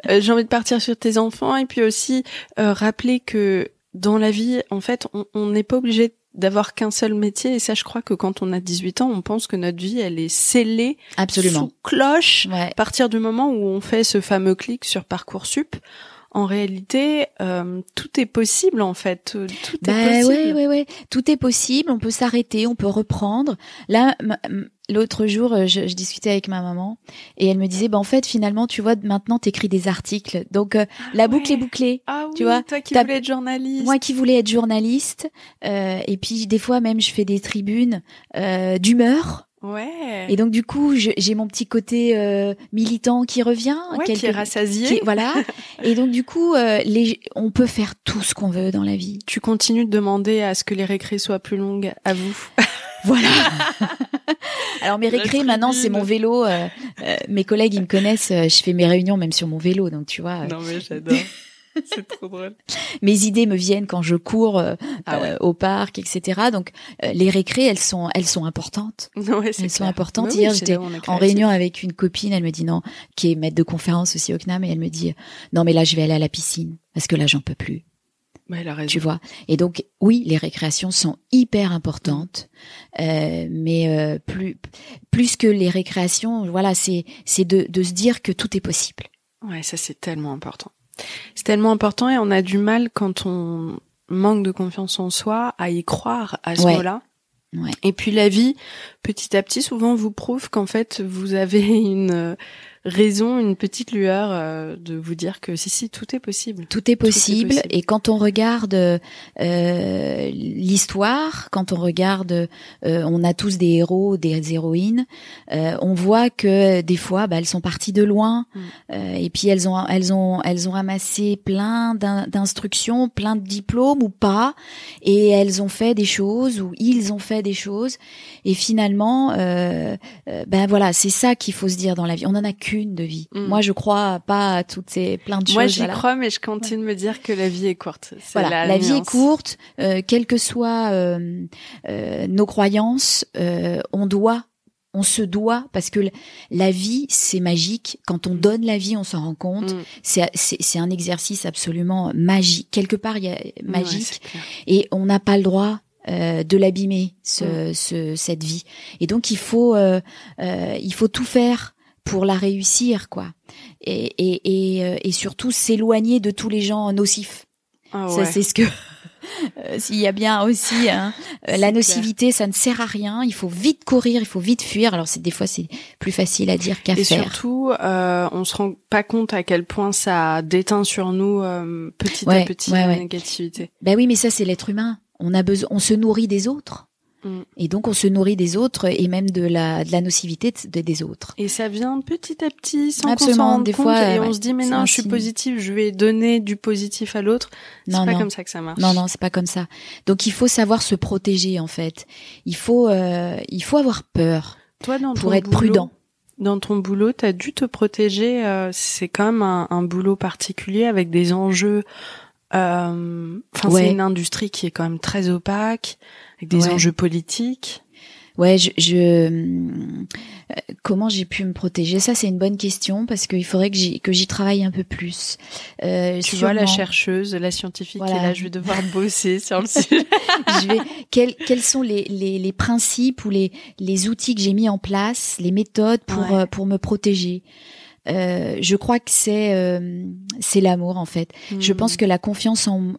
J'ai envie de partir sur tes enfants et puis aussi rappeler que dans la vie, en fait, on n'est pas obligé d'avoir qu'un seul métier. Et ça, je crois que quand on a 18 ans, on pense que notre vie, elle est scellée Absolument. sous cloche. Ouais. À partir du moment où on fait ce fameux clic sur Parcoursup, en réalité, tout est possible en fait. Tout est possible. Ouais. Tout est possible. On peut s'arrêter, on peut reprendre. Là, l'autre jour, je discutais avec ma maman et elle me disait, en fait, finalement, tu vois, maintenant, t'écris des articles. Donc, la boucle est bouclée. Ah oui, tu vois, toi qui voulais être journaliste. Moi qui voulais être journaliste. Et puis, des fois, même, je fais des tribunes d'humeur. Ouais. Et donc du coup, j'ai mon petit côté militant qui revient, qui est rassasié. Voilà. Et donc du coup, on peut faire tout ce qu'on veut dans la vie. Tu continues de demander à ce que les récrés soient plus longues, à vous. Voilà. Alors mes récrés maintenant, c'est mon vélo. Mes collègues ils me connaissent. Je fais mes réunions même sur mon vélo, donc tu vois. Non mais j'adore. C'est trop drôle. Mes idées me viennent quand je cours au parc, etc. Donc les récrés, elles sont importantes. Ouais, elles sont importantes. Hier, j'étais en réunion avec une copine. Elle me dit non, qui est maître de conférence aussi au CNAM, et elle me dit non, mais là je vais aller à la piscine parce que là j'en peux plus. Bah, elle a raison. Tu vois. Et donc oui, les récréations sont hyper importantes, mais plus que les récréations, voilà, c'est de se dire que tout est possible. Ouais, ça c'est tellement important. C'est tellement important et on a du mal quand on manque de confiance en soi à y croire à ce mot-là. Ouais. Et puis la vie, petit à petit, souvent vous prouve qu'en fait vous avez une raison, une petite lueur de vous dire que si, tout est possible. Tout est possible. Et quand on regarde l'histoire, quand on regarde, on a tous des héros, des héroïnes, on voit que des fois, elles sont parties de loin, et puis elles ont ramassé plein d'instructions, plein de diplômes ou pas, et elles ont fait des choses ou ils ont fait des choses, et finalement, voilà, c'est ça qu'il faut se dire dans la vie. On en a qu'une de vie. Moi, je crois pas à toutes ces plein de choses. Moi, j'y crois, mais je continue de me dire que la vie est courte. Voilà, la vie est courte, quelles que soient nos croyances, on se doit, parce que la vie, c'est magique. Quand on donne la vie, on s'en rend compte. C'est un exercice absolument magique. Quelque part, il y a magique. Et on n'a pas le droit de l'abîmer, cette vie. Et donc, il faut tout faire pour la réussir, quoi. Et surtout s'éloigner de tous les gens nocifs. Ça, c'est ce que s'il y a bien aussi la nocivité, ça ne sert à rien. Il faut vite courir, il faut vite fuir. Alors des fois c'est plus facile à dire qu'à faire. Et surtout, on se rend pas compte à quel point ça déteint sur nous petit à petit la négativité. Ben oui, mais ça c'est l'être humain. On se nourrit des autres. Et donc on se nourrit des autres et même de la nocivité des autres. Et ça vient petit à petit sans qu'on s'en rende compte, et on se dit mais non, je suis positive, je vais donner du positif à l'autre. C'est pas comme ça que ça marche. Non, c'est pas comme ça. Donc il faut savoir se protéger en fait. Il faut avoir peur. Toi, pour être prudent. Dans ton boulot, t'as dû te protéger. C'est quand même un boulot particulier avec des enjeux. C'est une industrie qui est quand même très opaque, avec des enjeux politiques. Ouais, comment j'ai pu me protéger? Ça, c'est une bonne question parce qu'il faudrait que j'y travaille un peu plus. Tu vois, la chercheuse, la scientifique, et là, je vais devoir bosser sur le sujet. Quels sont les principes ou les outils que j'ai mis en place, les méthodes pour me protéger? Je crois que c'est l'amour en fait. Je pense que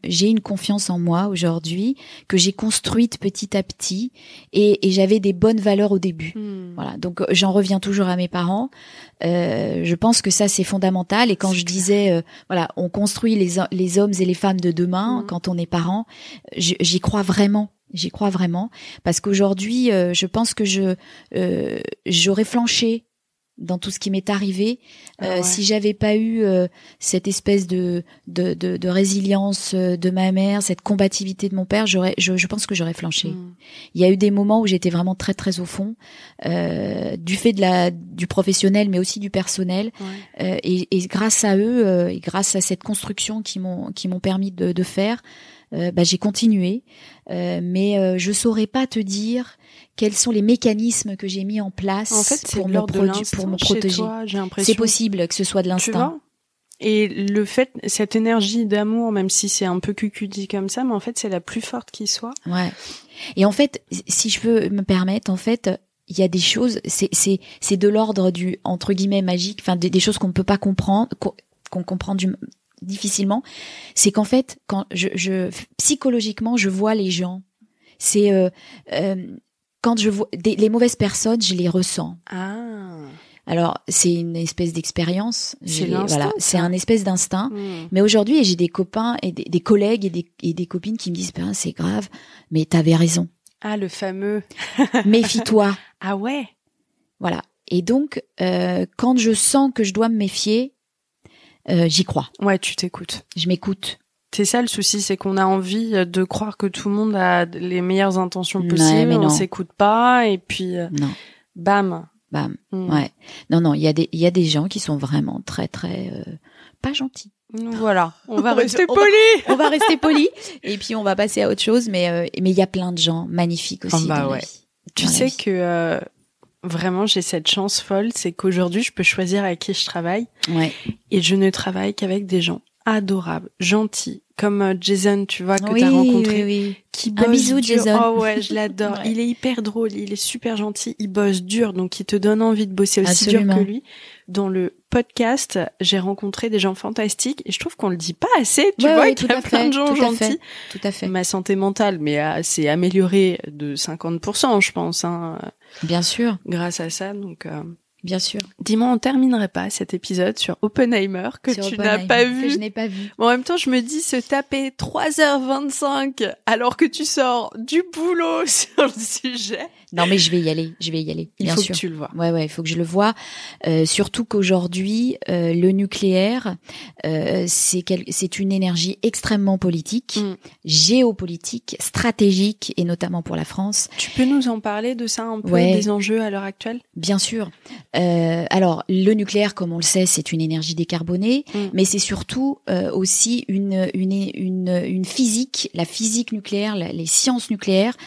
j'ai une confiance en moi aujourd'hui que j'ai construite petit à petit et j'avais des bonnes valeurs au début. Voilà, donc j'en reviens toujours à mes parents. Je pense que ça c'est fondamental, et quand je disais on construit les hommes et les femmes de demain quand on est parent, j'y crois vraiment. J'y crois vraiment parce qu'aujourd'hui je pense que j'aurais flanché dans tout ce qui m'est arrivé, si j'avais pas eu cette espèce de résilience de ma mère, cette combativité de mon père, je pense que j'aurais flanché. Il y a eu des moments où j'étais vraiment très très au fond, du fait du professionnel, mais aussi du personnel, et grâce à eux, et grâce à cette construction qui m'ont permis de faire, j'ai continué, mais je saurais pas te dire quels sont les mécanismes que j'ai mis en place en fait, pour me protéger. Toi, j'ai l'impression. C'est possible que ce soit de l'instinct. Tu vois ? Et le fait, cette énergie d'amour, même si c'est un peu cucu dit comme ça, mais en fait, c'est la plus forte qui soit. Ouais. Et en fait, si je peux me permettre, en fait, il y a des choses, c'est de l'ordre du, entre guillemets, magique, enfin, des choses qu'on ne peut pas comprendre, qu'on comprend difficilement. C'est qu'en fait, quand psychologiquement, je vois les gens. C'est, quand je vois les mauvaises personnes, je les ressens. Ah. Alors, c'est une espèce d'expérience. Voilà, c'est un espèce d'instinct. Mais aujourd'hui, j'ai des copains et des collègues et des copines qui me disent, ben, c'est grave, mais t'avais raison. Ah, le fameux. Méfie-toi. Ah ouais. Voilà. Et donc, quand je sens que je dois me méfier, j'y crois. Ouais, tu t'écoutes. Je m'écoute. C'est ça le souci, c'est qu'on a envie de croire que tout le monde a les meilleures intentions possibles, mais on s'écoute pas, et puis bam. Bam. Ouais. Non, il y a des gens qui sont vraiment très très pas gentils. Voilà, on va rester poli. On va rester poli et puis on va passer à autre chose, mais il y a plein de gens magnifiques aussi dans la vie. Tu sais que vraiment j'ai cette chance folle, c'est qu'aujourd'hui je peux choisir avec qui je travaille. Ouais. Et je ne travaille qu'avec des gens adorables, gentils, comme Jason, tu vois, que t'as rencontré, oui. Qui bosse un bisou, dur. Jason. Oh ouais, je l'adore. Ouais. Il est hyper drôle, il est super gentil, il bosse dur, donc il te donne envie de bosser aussi Absolument. dur que lui. Dans le podcast, j'ai rencontré des gens fantastiques et je trouve qu'on le dit pas assez, tu vois, qu'il y a plein de gens gentils. Tout à fait. Ma santé mentale, mais s'est améliorée de 50%, je pense, hein. Bien sûr. Grâce à ça, donc. Bien sûr. Dis-moi, on terminerait pas cet épisode sur Oppenheimer que tu n'as pas vu. Que je n'ai pas vu. Bon, en même temps, je me dis, se taper 3h25 alors que tu sors du boulot sur le sujet. Non, mais je vais y aller. Il bien faut sûr. que tu le vois. Ouais, il faut que je le vois. Surtout qu'aujourd'hui, le nucléaire, c'est une énergie extrêmement politique, géopolitique, stratégique, et notamment pour la France. Tu peux nous en parler de ça un peu, des enjeux à l'heure actuelle? Bien sûr. Alors, le nucléaire, comme on le sait, c'est une énergie décarbonée, mais c'est surtout aussi une physique, la physique nucléaire, les sciences nucléaires,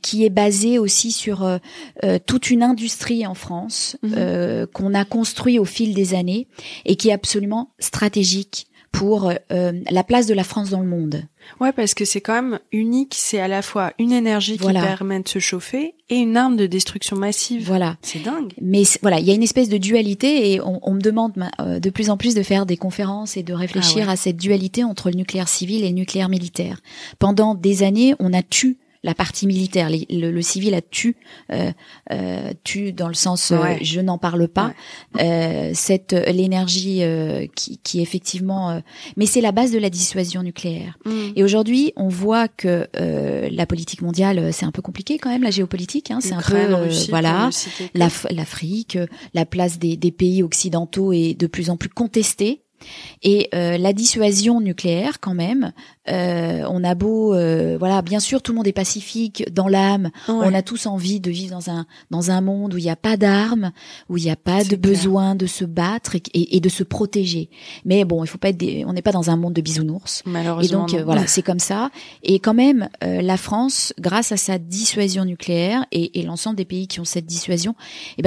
qui est basée aussi sur toute une industrie en France qu'on a construit au fil des années et qui est absolument stratégique pour la place de la France dans le monde. Ouais, parce que c'est quand même unique, c'est à la fois une énergie qui permet de se chauffer et une arme de destruction massive. Voilà. C'est dingue. Mais voilà, il y a une espèce de dualité et on me demande de plus en plus de faire des conférences et de réfléchir à cette dualité entre le nucléaire civil et le nucléaire militaire. Pendant des années, on a tué la partie militaire, le civil a tue dans le sens je n'en parle pas, l'énergie qui effectivement mais c'est la base de la dissuasion nucléaire. Et aujourd'hui on voit que la politique mondiale c'est un peu compliqué quand même, la géopolitique, c'est un peu Russie, l'Afrique, la place des pays occidentaux est de plus en plus contestée. Et la dissuasion nucléaire, quand même, on a beau, bien sûr, tout le monde est pacifique dans l'âme. On a tous envie de vivre dans un monde où il n'y a pas d'armes, où il n'y a pas de besoin de se battre et de se protéger. Mais bon, il faut pas on n'est pas dans un monde de bisounours. Malheureusement. Et donc c'est comme ça. Et quand même, la France, grâce à sa dissuasion nucléaire et l'ensemble des pays qui ont cette dissuasion,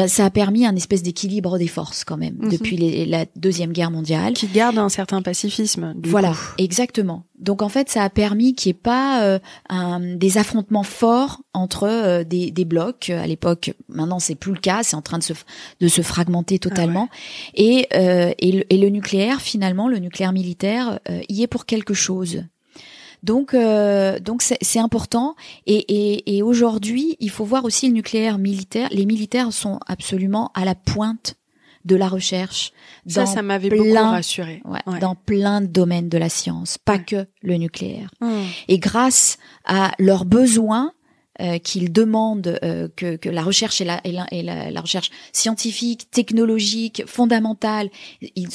ça a permis un espèce d'équilibre des forces quand même depuis la Deuxième Guerre mondiale. Qui garde un certain pacifisme. Voilà, exactement. Donc en fait, ça a permis qu'il n'y ait pas des affrontements forts entre des blocs. À l'époque, maintenant c'est plus le cas, c'est en train de se fragmenter totalement. Et le nucléaire, finalement, le nucléaire militaire, y est pour quelque chose. Donc c'est important. Et aujourd'hui, il faut voir aussi le nucléaire militaire. Les militaires sont absolument à la pointe de la recherche. Ça m'avait beaucoup rassuré. Dans plein de domaines de la science, pas que le nucléaire. Et grâce à leurs besoins qu'ils demandent que la recherche et la recherche scientifique, technologique, fondamentale,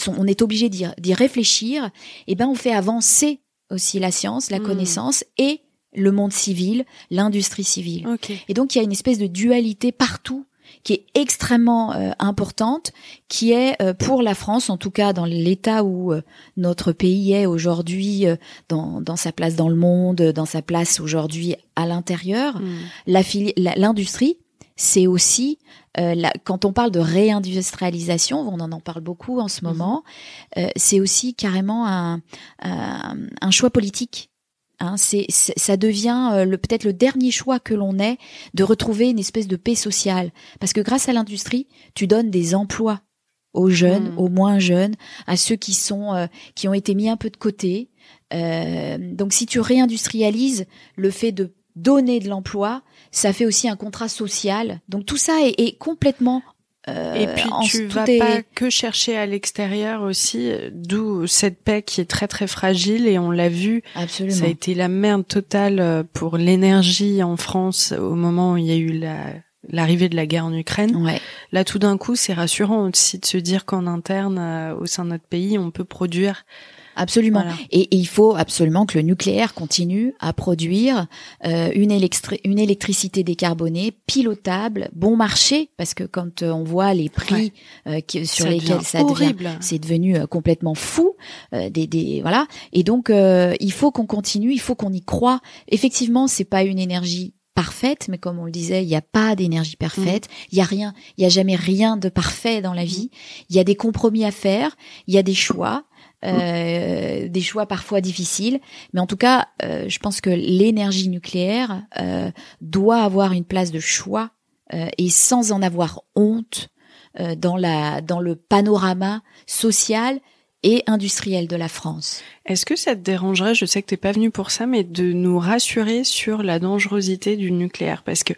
on est obligé d'y réfléchir. Et on fait avancer aussi la science, la connaissance et le monde civil, l'industrie civile. Et donc il y a une espèce de dualité partout. qui est extrêmement importante, qui est pour la France, en tout cas dans l'état où notre pays est aujourd'hui, dans sa place dans le monde, dans sa place aujourd'hui à l'intérieur. L'industrie, c'est aussi, quand on parle de réindustrialisation, on en parle beaucoup en ce moment, c'est aussi carrément un choix politique. Hein, ça devient peut-être le dernier choix que l'on ait de retrouver une espèce de paix sociale. Parce que grâce à l'industrie, tu donnes des emplois aux jeunes, aux moins jeunes, à ceux qui ont été mis un peu de côté. Donc si tu réindustrialises, le fait de donner de l'emploi, ça fait aussi un contrat social. Donc tout ça est complètement et puis tu vas pas que chercher à l'extérieur aussi, d'où cette paix qui est très très fragile, et on l'a vu. Absolument. Ça a été la merde totale pour l'énergie en France au moment où il y a eu l'arrivée de la guerre en Ukraine. Ouais. Là, tout d'un coup, c'est rassurant aussi de se dire qu'en interne, au sein de notre pays, on peut produire. Absolument. Voilà. Et il faut absolument que le nucléaire continue à produire une électricité décarbonée, pilotable, bon marché, parce que quand on voit les prix sur lesquels ça devient, c'est devenu complètement fou. Voilà. Et donc il faut qu'on continue, il faut qu'on y croit. Effectivement, c'est pas une énergie parfaite, mais comme on le disait, il n'y a pas d'énergie parfaite. Il y a jamais rien de parfait dans la vie. Il y a des compromis à faire, il y a des choix. Des choix parfois difficiles, mais en tout cas, je pense que l'énergie nucléaire doit avoir une place de choix et sans en avoir honte dans le panorama social et industriel de la France. Est-ce que ça te dérangerait, je sais que t'es pas venu pour ça, mais de nous rassurer sur la dangerosité du nucléaire? Parce que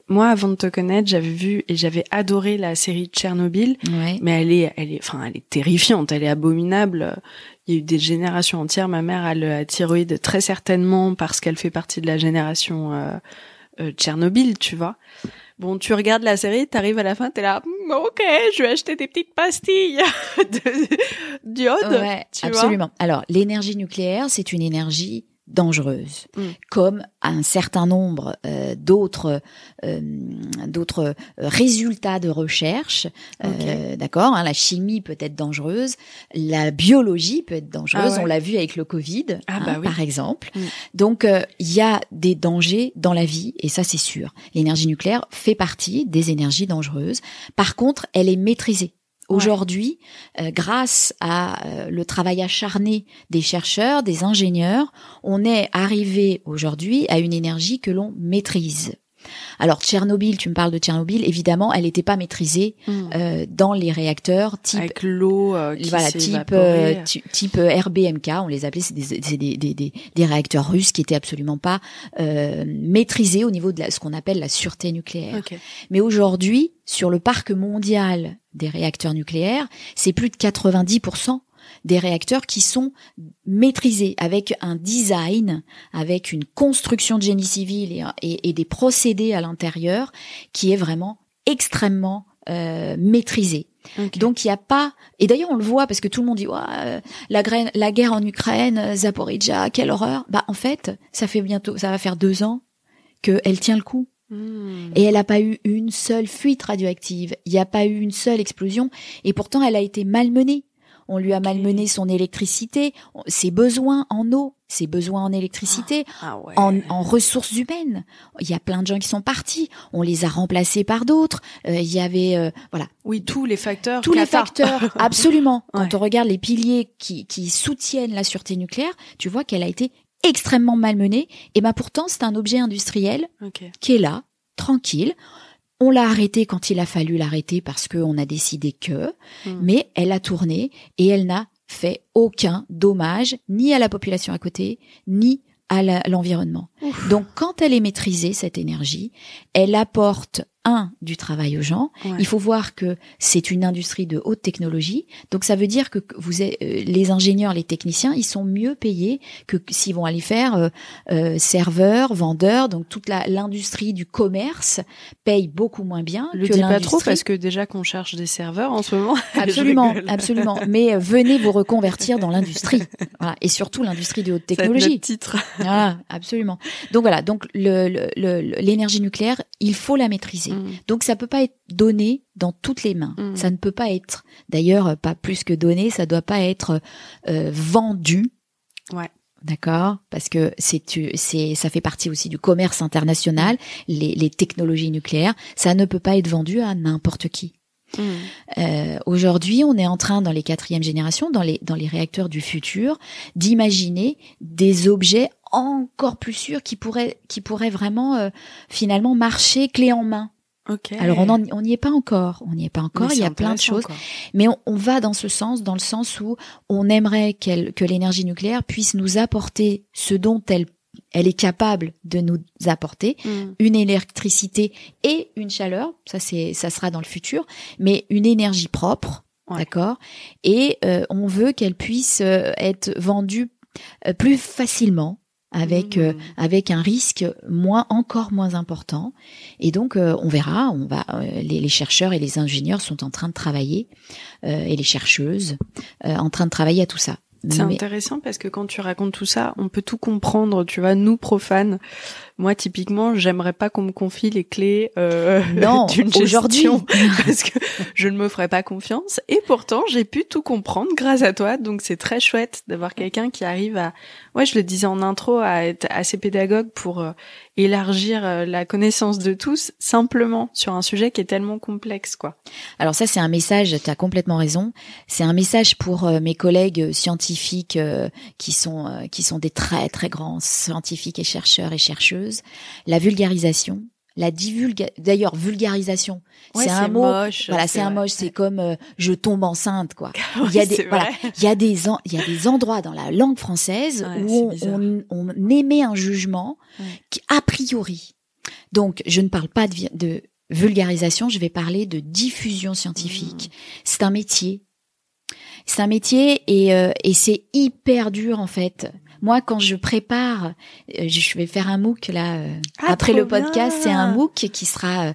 moi, avant de te connaître, j'avais vu et j'avais adoré la série Tchernobyl, mais elle est terrifiante, elle est abominable. Il y a eu des générations entières. Ma mère a la thyroïde très certainement parce qu'elle fait partie de la génération Tchernobyl, tu vois. Bon, tu regardes la série, t'arrives à la fin, t'es là, ok, je vais acheter des petites pastilles d'iode. Ouais, tu absolument. vois. Alors, l'énergie nucléaire, c'est une énergie dangereuse, comme un certain nombre d'autres résultats de recherche. D'accord, hein, la chimie peut être dangereuse, la biologie peut être dangereuse. On l'a vu avec le Covid, par exemple. Donc il y a des dangers dans la vie, et ça c'est sûr. L'énergie nucléaire fait partie des énergies dangereuses. Par contre, elle est maîtrisée. Aujourd'hui, grâce à le travail acharné des chercheurs, des ingénieurs, on est arrivé aujourd'hui à une énergie que l'on maîtrise. Alors Tchernobyl, tu me parles de Tchernobyl, évidemment, elle n'était pas maîtrisée dans les réacteurs type avec l'eau qui s'est type RBMK, on les appelait, c'est des réacteurs russes qui étaient absolument pas maîtrisés au niveau de ce qu'on appelle la sûreté nucléaire. Mais aujourd'hui, sur le parc mondial des réacteurs nucléaires, c'est plus de 90% des réacteurs qui sont maîtrisés avec un design, avec une construction de génie civil et des procédés à l'intérieur qui est vraiment extrêmement maîtrisé. Donc il y a pas, et d'ailleurs on le voit parce que tout le monde dit la guerre en Ukraine, Zaporijjia, quelle horreur. Bah en fait ça va faire 2 ans qu'elle tient le coup. Et elle n'a pas eu une seule fuite radioactive, il n'y a pas eu une seule explosion, et pourtant elle a été malmenée. On lui a malmené son électricité, ses besoins en eau, ses besoins en électricité, en ressources humaines. Il y a plein de gens qui sont partis, on les a remplacés par d'autres. Il y avait voilà. Oui, tous les facteurs, absolument. Quand on regarde les piliers qui soutiennent la sûreté nucléaire, tu vois qu'elle a été extrêmement malmenée. Et ben pourtant, c'est un objet industriel qui est là, tranquille. On l'a arrêtée quand il a fallu l'arrêter parce qu'on a décidé que, mais elle a tourné et elle n'a fait aucun dommage ni à la population à côté, ni à l'environnement. Donc, quand elle est maîtrisée, cette énergie, elle apporte du travail aux gens. Il faut voir que c'est une industrie de haute technologie. Donc, ça veut dire que les ingénieurs, les techniciens, ils sont mieux payés que s'ils vont aller faire serveurs, vendeurs. Donc, toute l'industrie du commerce paye beaucoup moins bien que l'industrie. Le dis pas trop parce que déjà qu'on cherche des serveurs en ce moment. Absolument, absolument. Mais venez vous reconvertir dans l'industrie. Voilà. Et surtout l'industrie de haute technologie. C'est notre titre. Voilà, absolument. Donc voilà. Donc l'énergie nucléaire, il faut la maîtriser. passer. Donc ça peut pas être donné dans toutes les mains. Ça ne peut pas être, d'ailleurs, pas plus que donné, ça doit pas être vendu. Ouais. D'accord, parce que ça fait partie aussi du commerce international, les technologies nucléaires, ça ne peut pas être vendu à n'importe qui. Aujourd'hui, on est en train, dans les 4e générations, dans les réacteurs du futur, d'imaginer des objets encore plus sûrs qui pourraient finalement marcher clé en main. Okay. Alors on n'y est pas encore, il y a plein de choses, quoi. Mais on va dans le sens où on aimerait que l'énergie nucléaire puisse nous apporter ce dont elle est capable de nous apporter, une électricité et une chaleur, ça sera dans le futur, mais une énergie propre, d'accord, et on veut qu'elle puisse être vendue plus facilement, avec un risque encore moins important, et donc on verra, les chercheurs et les ingénieurs sont en train de travailler, et les chercheuses en train de travailler à tout ça. C'est intéressant parce que quand tu racontes tout ça, on peut tout comprendre, tu vois, nous profanes. Moi, typiquement, j'aimerais pas qu'on me confie les clés d'une gestion parce que je ne me ferais pas confiance. Et pourtant, j'ai pu tout comprendre grâce à toi. Donc, c'est très chouette d'avoir quelqu'un qui arrive à, je le disais en intro, à être assez pédagogue pour élargir la connaissance de tous simplement sur un sujet qui est tellement complexe, quoi. Alors ça, c'est un message, tu as complètement raison. C'est un message pour mes collègues scientifiques qui sont des très très grands scientifiques et chercheurs et chercheuses. La vulgarisation, d'ailleurs vulgarisation, c'est un mot moche, voilà, c'est un moche, c'est comme je tombe enceinte, quoi. Il y a des endroits dans la langue française où on émet un jugement qui, a priori. Donc je ne parle pas de vulgarisation, je vais parler de diffusion scientifique. C'est un métier et c'est hyper dur en fait. Moi, quand je prépare, je vais faire un MOOC là après le podcast. C'est un MOOC qui va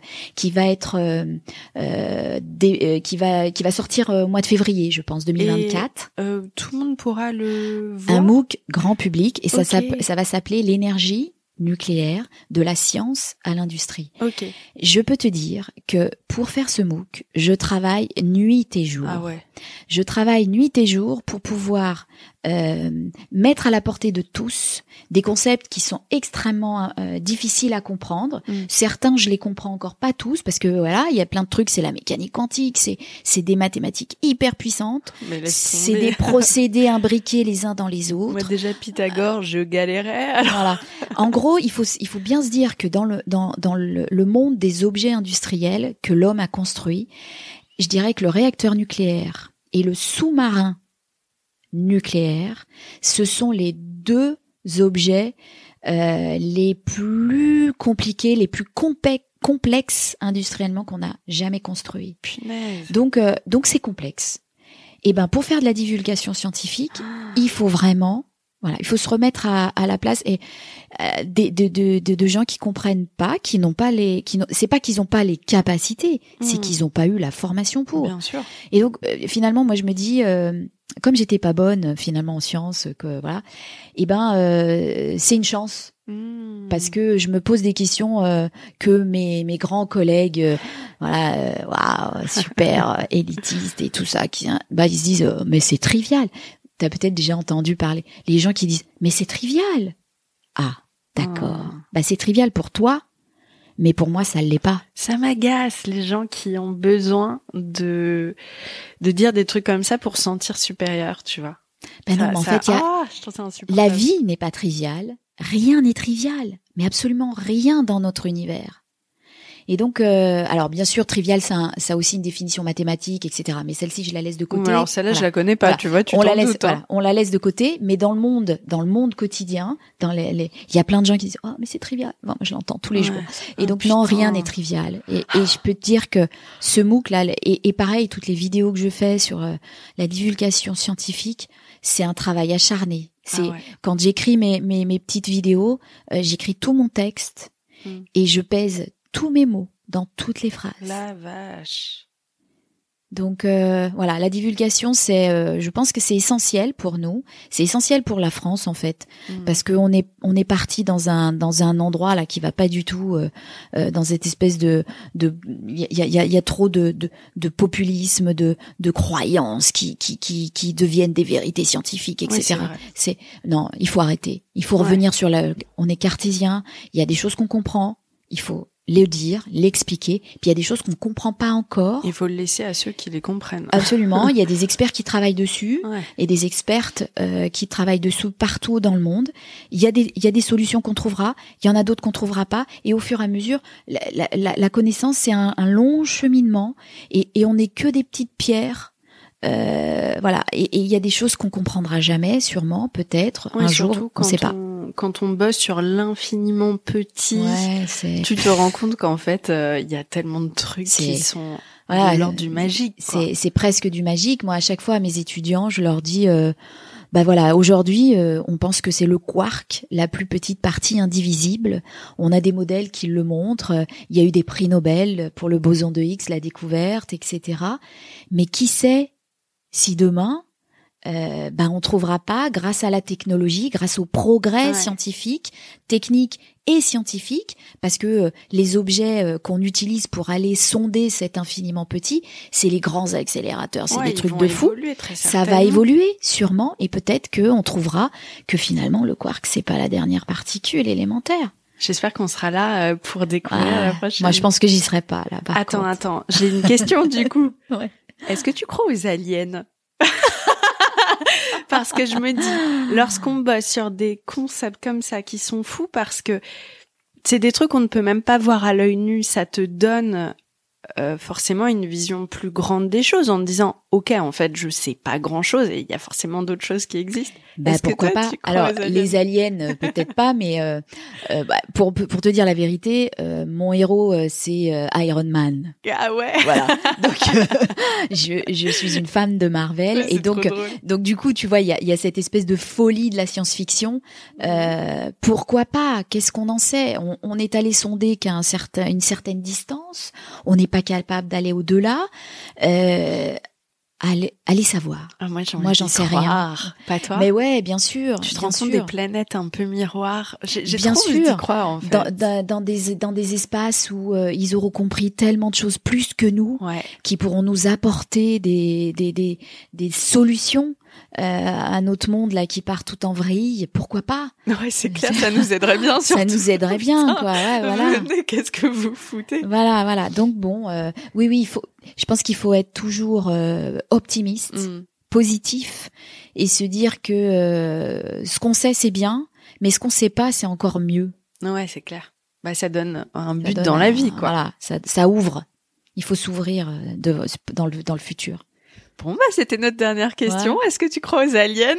sortir au mois de février, je pense, 2024. Et, tout le monde pourra le voir. Un MOOC grand public et ça va s'appeler l'énergie nucléaire de la science à l'industrie. Okay. Je peux te dire que pour faire ce MOOC, je travaille nuit et jour. Ah ouais. Je travaille nuit et jour pour pouvoir mettre à la portée de tous des concepts qui sont extrêmement difficiles à comprendre. Certains, je les comprends encore pas tous parce que voilà, il y a plein de trucs, c'est la mécanique quantique, c'est des mathématiques hyper puissantes, c'est des procédés imbriqués les uns dans les autres. Moi déjà Pythagore, je galérais. Alors... Voilà. En gros, il faut bien se dire que dans le monde des objets industriels que l'homme a construit, je dirais que le réacteur nucléaire et le sous-marin nucléaire, ce sont les deux objets les plus compliqués, les plus complexes industriellement qu'on a jamais construits. Punaise. Donc c'est complexe. Et ben pour faire de la divulgation scientifique, il faut vraiment, voilà, il faut se remettre à la place et de gens qui comprennent pas, qui n'ont pas c'est pas qu'ils n'ont pas les capacités, c'est qu'ils n'ont pas eu la formation pour. Bien sûr. Et donc finalement, moi je me dis, comme j'étais pas bonne finalement en sciences, que voilà, et ben c'est une chance. Parce que je me pose des questions que mes grands collègues waouh, super élitistes et tout ça ils se disent mais c'est trivial. T'as peut-être déjà entendu parler les gens qui disent mais c'est trivial. Ah, d'accord. C'est trivial pour toi, mais pour moi ça l'est pas. Ça m'agace les gens qui ont besoin de dire des trucs comme ça pour se sentir supérieur, tu vois. Non, mais en fait la vie n'est pas triviale. Rien n'est trivial, mais absolument rien dans notre univers. Et donc, alors bien sûr, trivial, ça a aussi une définition mathématique, etc. Mais celle-ci, je la laisse de côté. Alors celle-là, je la connais pas. Voilà. Tu vois, tu t'en doutes. Voilà, on la laisse de côté. Mais dans le monde quotidien, il y a plein de gens qui disent oh mais c'est trivial. Bon, je l'entends tous les jours. Et donc non, rien n'est trivial. Et je peux te dire que ce MOOC là, et pareil, toutes les vidéos que je fais sur la divulgation scientifique, c'est un travail acharné. Quand j'écris mes petites vidéos, j'écris tout mon texte et je pèse tous mes mots dans toutes les phrases. La vache. Donc voilà, la divulgation, je pense que c'est essentiel pour nous, c'est essentiel pour la France en fait, parce que on est parti dans un endroit là qui va pas du tout dans cette espèce de il y a trop de populisme, de croyances qui deviennent des vérités scientifiques, etc. Oui, non, il faut arrêter, il faut revenir sur on est cartésien, il y a des choses qu'on comprend, il faut le dire, l'expliquer, puis il y a des choses qu'on comprend pas encore. Il faut le laisser à ceux qui les comprennent. Absolument, il y a des experts qui travaillent dessus et des expertes qui travaillent dessous partout dans le monde. Il y a des solutions qu'on trouvera, il y en a d'autres qu'on trouvera pas, et au fur et à mesure, la connaissance c'est un long cheminement et on n'est que des petites pierres. Voilà, et il y a des choses qu'on comprendra jamais, sûrement, peut-être un jour, on sait pas. Quand on bosse sur l'infiniment petit, tu te rends compte qu'en fait, il y a tellement de trucs qui sont de l'ordre du magique. C'est presque du magique. Moi, à chaque fois, à mes étudiants, je leur dis, voilà, aujourd'hui, on pense que c'est le quark, la plus petite partie indivisible. On a des modèles qui le montrent. Il y a eu des prix Nobel pour le boson de Higgs, la découverte, etc. Mais qui sait si demain, on trouvera pas, grâce à la technologie, grâce au progrès scientifique, technique et scientifique, parce que les objets qu'on utilise pour aller sonder cet infiniment petit, c'est les grands accélérateurs, c'est des trucs de fou. Ça va évoluer sûrement, et peut-être que on trouvera que finalement le quark c'est pas la dernière particule élémentaire. J'espère qu'on sera là pour découvrir la prochaine. Moi, je pense que j'y serai pas là. Attends, j'ai une question du coup. Est-ce que tu crois aux aliens? Parce que je me dis, lorsqu'on bosse sur des concepts comme ça qui sont fous, parce que c'est des trucs qu'on ne peut même pas voir à l'œil nu, ça te donne forcément une vision plus grande des choses en te disant ok, en fait je sais pas grand chose et il y a forcément d'autres choses qui existent. Pourquoi pas? Alors les aliens peut-être pas, mais pour te dire la vérité, mon héros c'est Iron Man. Ah ouais. Voilà. Donc je suis une fan de Marvel et donc du coup tu vois il y a cette espèce de folie de la science-fiction. Pourquoi pas? Qu'est-ce qu'on en sait? On est allé sonder qu'à une certaine distance. On n'est pas capable d'aller au-delà. Allez savoir. Moi, j'en sais rien. Pas toi? Mais ouais, bien sûr. Tu te rends compte des planètes un peu miroirs. J'ai bien trop envie sûr d'y croire, en fait. Dans des espaces où ils auront compris tellement de choses plus que nous, qui pourront nous apporter des solutions à notre monde là qui part tout en vrille. Pourquoi pas? Ouais, c'est clair, ça nous aiderait bien. Ça nous aiderait bien, quoi. Ouais, voilà. Qu'est-ce que vous foutez? Voilà. Donc bon, oui, je pense qu'il faut être toujours optimiste, positif, et se dire que ce qu'on sait c'est bien, mais ce qu'on sait pas c'est encore mieux. Ouais, c'est clair. Ça donne un but dans la vie, quoi. Voilà, ça ouvre. Il faut s'ouvrir dans le futur. Bon, c'était notre dernière question. Ouais. Est-ce que tu crois aux aliens?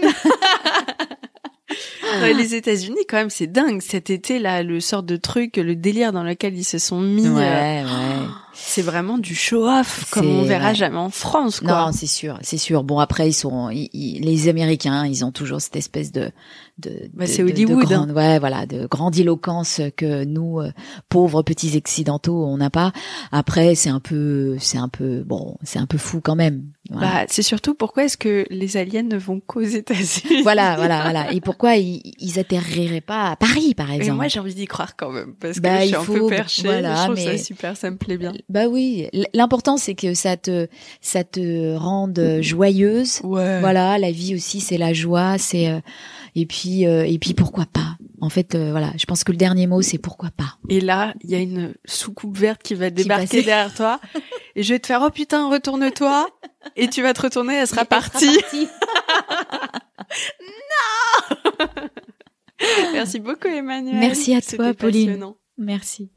Les États-Unis, quand même, c'est dingue. Cet été, là, le sort de truc, le délire dans lequel ils se sont mis. Ouais. C'est vraiment du show-off, comme on verra jamais en France, quoi. Non, c'est sûr. Bon, après, les Américains, ils ont toujours cette espèce c'est Hollywood. De grandiloquence que nous, pauvres petits occidentaux, on n'a pas. Après, c'est un peu fou quand même. Voilà. C'est surtout pourquoi est-ce que les aliens ne vont qu'aux États-Unis? Voilà. Et pourquoi ils atterriraient pas à Paris, par exemple? Mais moi, j'ai envie d'y croire quand même, parce que je suis un peu perchée. Je trouve ça super, ça me plaît bien. Oui. L'important, c'est que ça te rende joyeuse. Ouais. Voilà, la vie aussi, c'est la joie, et puis pourquoi pas. En fait, je pense que le dernier mot, c'est pourquoi pas. Et là, il y a une soucoupe verte qui va débarquer derrière toi. Et je vais te faire, oh putain, retourne-toi. Et tu vas te retourner, elle sera partie. Non! Merci beaucoup, Emmanuel. Merci à toi, Pauline. Passionnant. Merci.